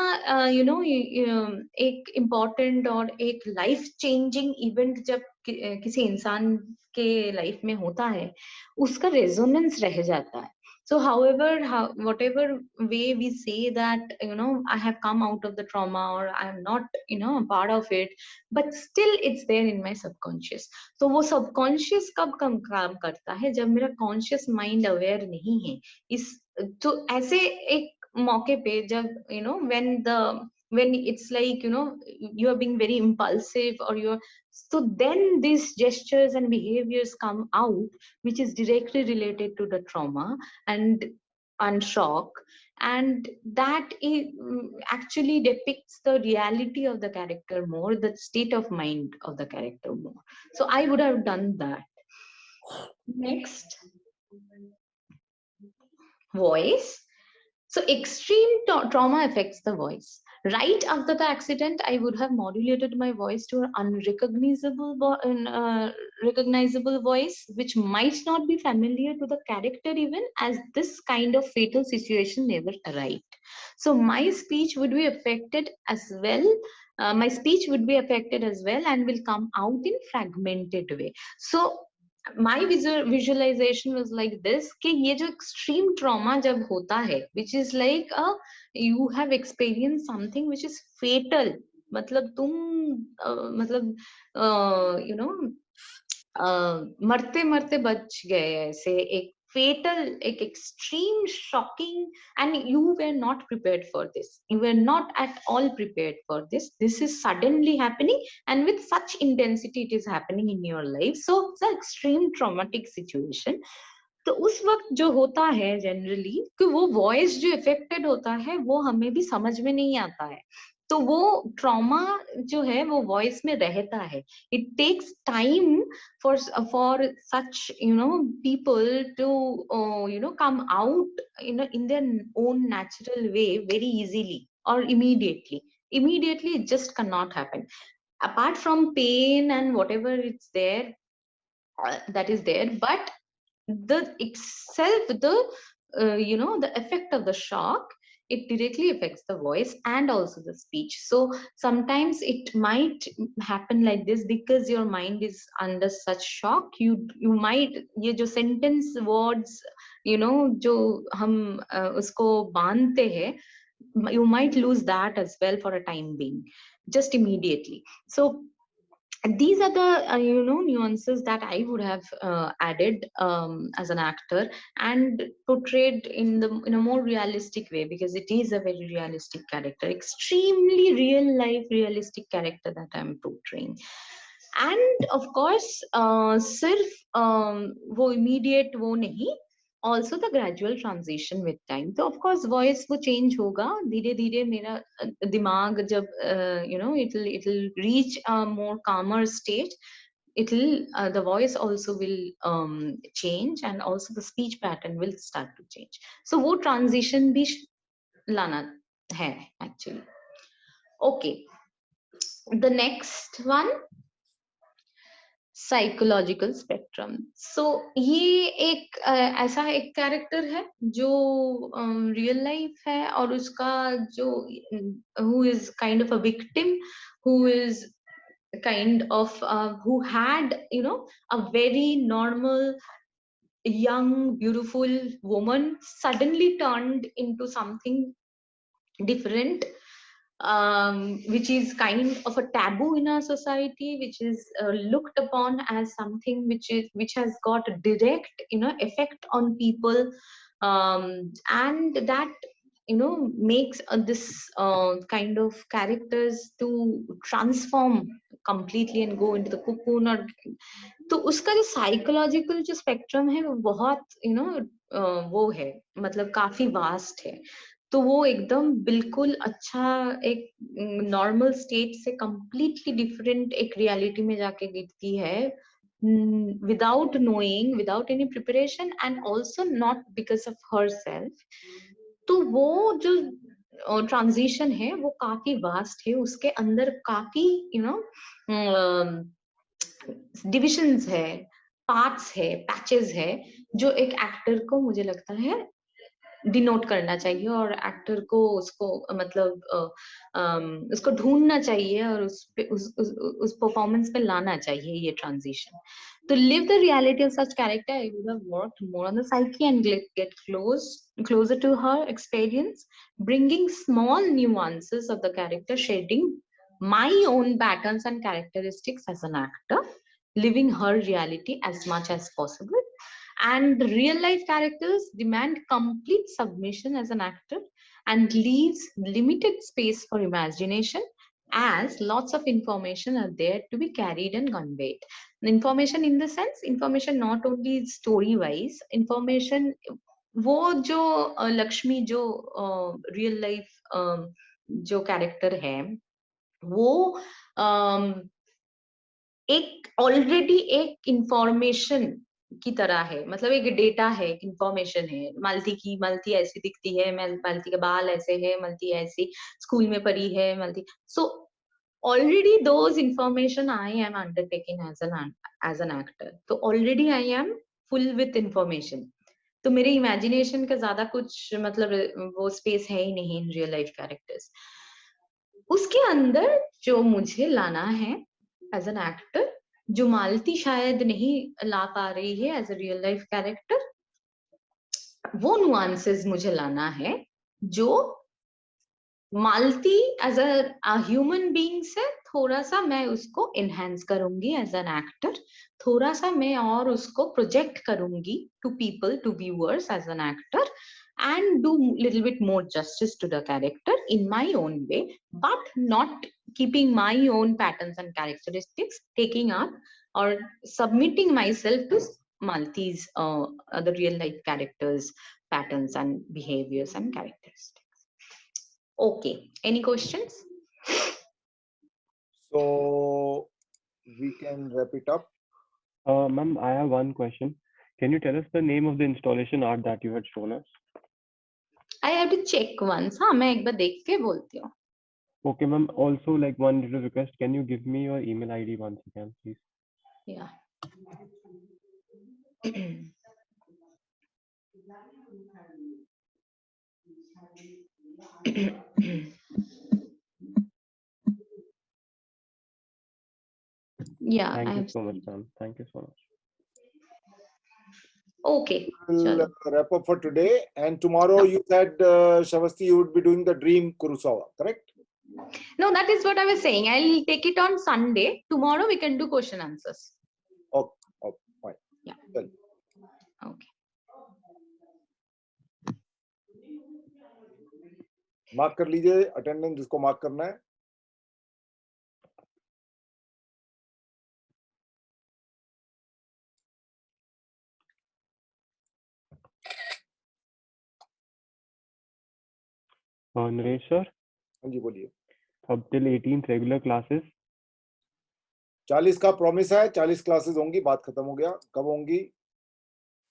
एक इम्पोर्टेंट और एक लाइफ चेंजिंग इवेंट जब किसी इंसान के लाइफ में होता है, उसका रेजोनेंस रह जाता है. So whatever way we say that I have come out of the trauma or I am not a part of it, but still it's there in my subconscious. So वो subconscious कब काम करता है, जब मेरा conscious mind aware नहीं है. तो ऐसे एक मौके पे जब when it's like you are being very impulsive or so then these gestures and behaviors come out, which is directly related to the trauma and shock, and that actually depicts the reality of the character more, the state of mind of the character more. So I would have done that. Next. voice. So extreme trauma affects the voice. Right after the accident, I would have modulated my voice to an unrecognizable recognizable voice, which might not be familiar to the character even, as this kind of fatal situation never arrived. So my speech would be affected as well. My speech would be affected as well and will come out in fragmented way. So my visualization was like this कि ये जो extreme trauma जब होता है, which is like you have experienced something which is fatal, मतलब तुम मतलब you know मरते मरते बच गए, ऐसे एक fatal, एक extreme shocking, and you were not prepared for this, you were not at all prepared for this. This is suddenly happening and with such intensity it is happening in your life, so it's an extreme traumatic situation. तो उस वक्त जो होता है generally कि वो voice जो affected होता है वो हमें भी समझ में नहीं आता है, तो वो ट्रॉमा जो है वो वॉइस में रहता है. It takes time for such people to come out in their own natural way very easily or immediately. It just cannot happen. Apart from pain and whatever it's there, that is there, but the itself, the effect of the shock, it directly affects the voice and also the speech. So sometimes it might happen like this because your mind is under such shock. You might, ये जो sentence words जो हम उसको बांधते हैं, you might lose that as well for a time being, just immediately. So these are the nuances that I would have added as an actor and portrayed in a more realistic way, because it is a very realistic character, extremely real life realistic character that I'm portraying. And of course सिर्फ वो immediate वो नहीं, also the gradual transition with time. तो of course voice वो change होगा धीरे धीरे. मेरा दिमाग जब it'll reach a more calmer state, the voice also will change, and also the speech pattern will start to change. So वो transition भी लाना है actually. Okay, the next one, psychological spectrum. So ये एक ऐसा एक कैरेक्टर है जो रियल लाइफ है, और उसका जो who is kind of a victim, who is kind of who had a very normal young beautiful woman suddenly turned into something different, which is kind of a taboo in our society, which is looked upon as something which has got a direct effect on people, and that makes this kind of characters to transform completely and go into the cocoon. और तो उसका जो psychological जो spectrum है वो बहुत वो है, मतलब काफी वास्ट है. तो वो एकदम बिल्कुल अच्छा एक नॉर्मल स्टेट से कंप्लीटली डिफरेंट एक रियलिटी में जाके गिरती है, without knowing, without any preparation, and also not because of herself. तो वो जो ट्रांजिशन है वो काफी वास्ट है, उसके अंदर काफी डिविजन्स है, पार्ट्स है, पैचेस है, जो एक एक्टर को मुझे लगता है डिनोट करना चाहिए, और एक्टर को उसको मतलब उसको ढूंढना चाहिए और उस परफॉर्मेंस पे लाना चाहिए ये transition. To live the reality of such character, I would have worked more on the psyche and get closer to her experience, bringing small nuances of the character, shading my own patterns and characteristics as an actor, living her reality as much as possible. And real life characters demand complete submission as an actor and leaves limited space for imagination, as lots of information are there to be carried and conveyed. Information in the sense, information not only story wise, information वो जो लक्ष्मी जो real life जो character है वो एक already एक information की तरह है, मतलब एक डेटा है, एक इंफॉर्मेशन है। मालती ऐसी दिखती है, मालती के बाल ऐसे है, मालती ऐसी स्कूल में पढ़ी है, मालती। सो already those information I am undertaking as an actor, तो already I am full with information, तो मेरे इमेजिनेशन का ज्यादा कुछ मतलब वो स्पेस है ही नहीं इन रियल लाइफ कैरेक्टर्स। उसके अंदर जो मुझे लाना है एज एन एक्टर, जो मालती शायद नहीं ला पा रही है as a real life character, वो नुआंसेस मुझे लाना है जो Malti as a human being से थोड़ा सा मैं उसको एनहांस करूंगी एज एन एक्टर, थोड़ा सा मैं और उसको प्रोजेक्ट करूंगी to people, to viewers as an actor, and do little bit more justice to the character in my own way, but not keeping my own patterns and characteristics, taking up or submitting myself to Malti's the real life characters patterns and behaviors and characteristics. Okay, any questions? So we can wrap it up. Ma'am, I have one question. Can you tell us the name of the installation art that you had shown us? I have to check once. हाँ, मैं एक बार देख के बोलती हूँ. Okay, ma'am. Also, like one little request. Can you give me your email ID once again, please? Yeah. Yeah. Thank you so much, ma'am. Thank you so much. Okay. We'll Chalo. wrap up for today. And tomorrow you said, Shavasti, you would be doing the Dream Kurosawa, correct? No, that is what I was saying. I'll take it on Sunday. Tomorrow we can do question answers. Okay, fine. Yeah. Well. Okay. Mark कर लीजिए attendance जिसको mark करना है। Naresh sir. हाँ जी बोलिए। अब till 18th regular classes 40 का promise है, 40 क्लासेस होंगी, बात खत्म हो गया। कब होंगी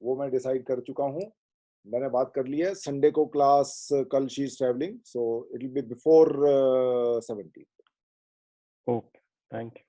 वो मैं डिसाइड कर चुका हूँ, मैंने बात कर ली है। संडे को क्लास, कल she is travelling, so it will be before 17। Okay, thank you.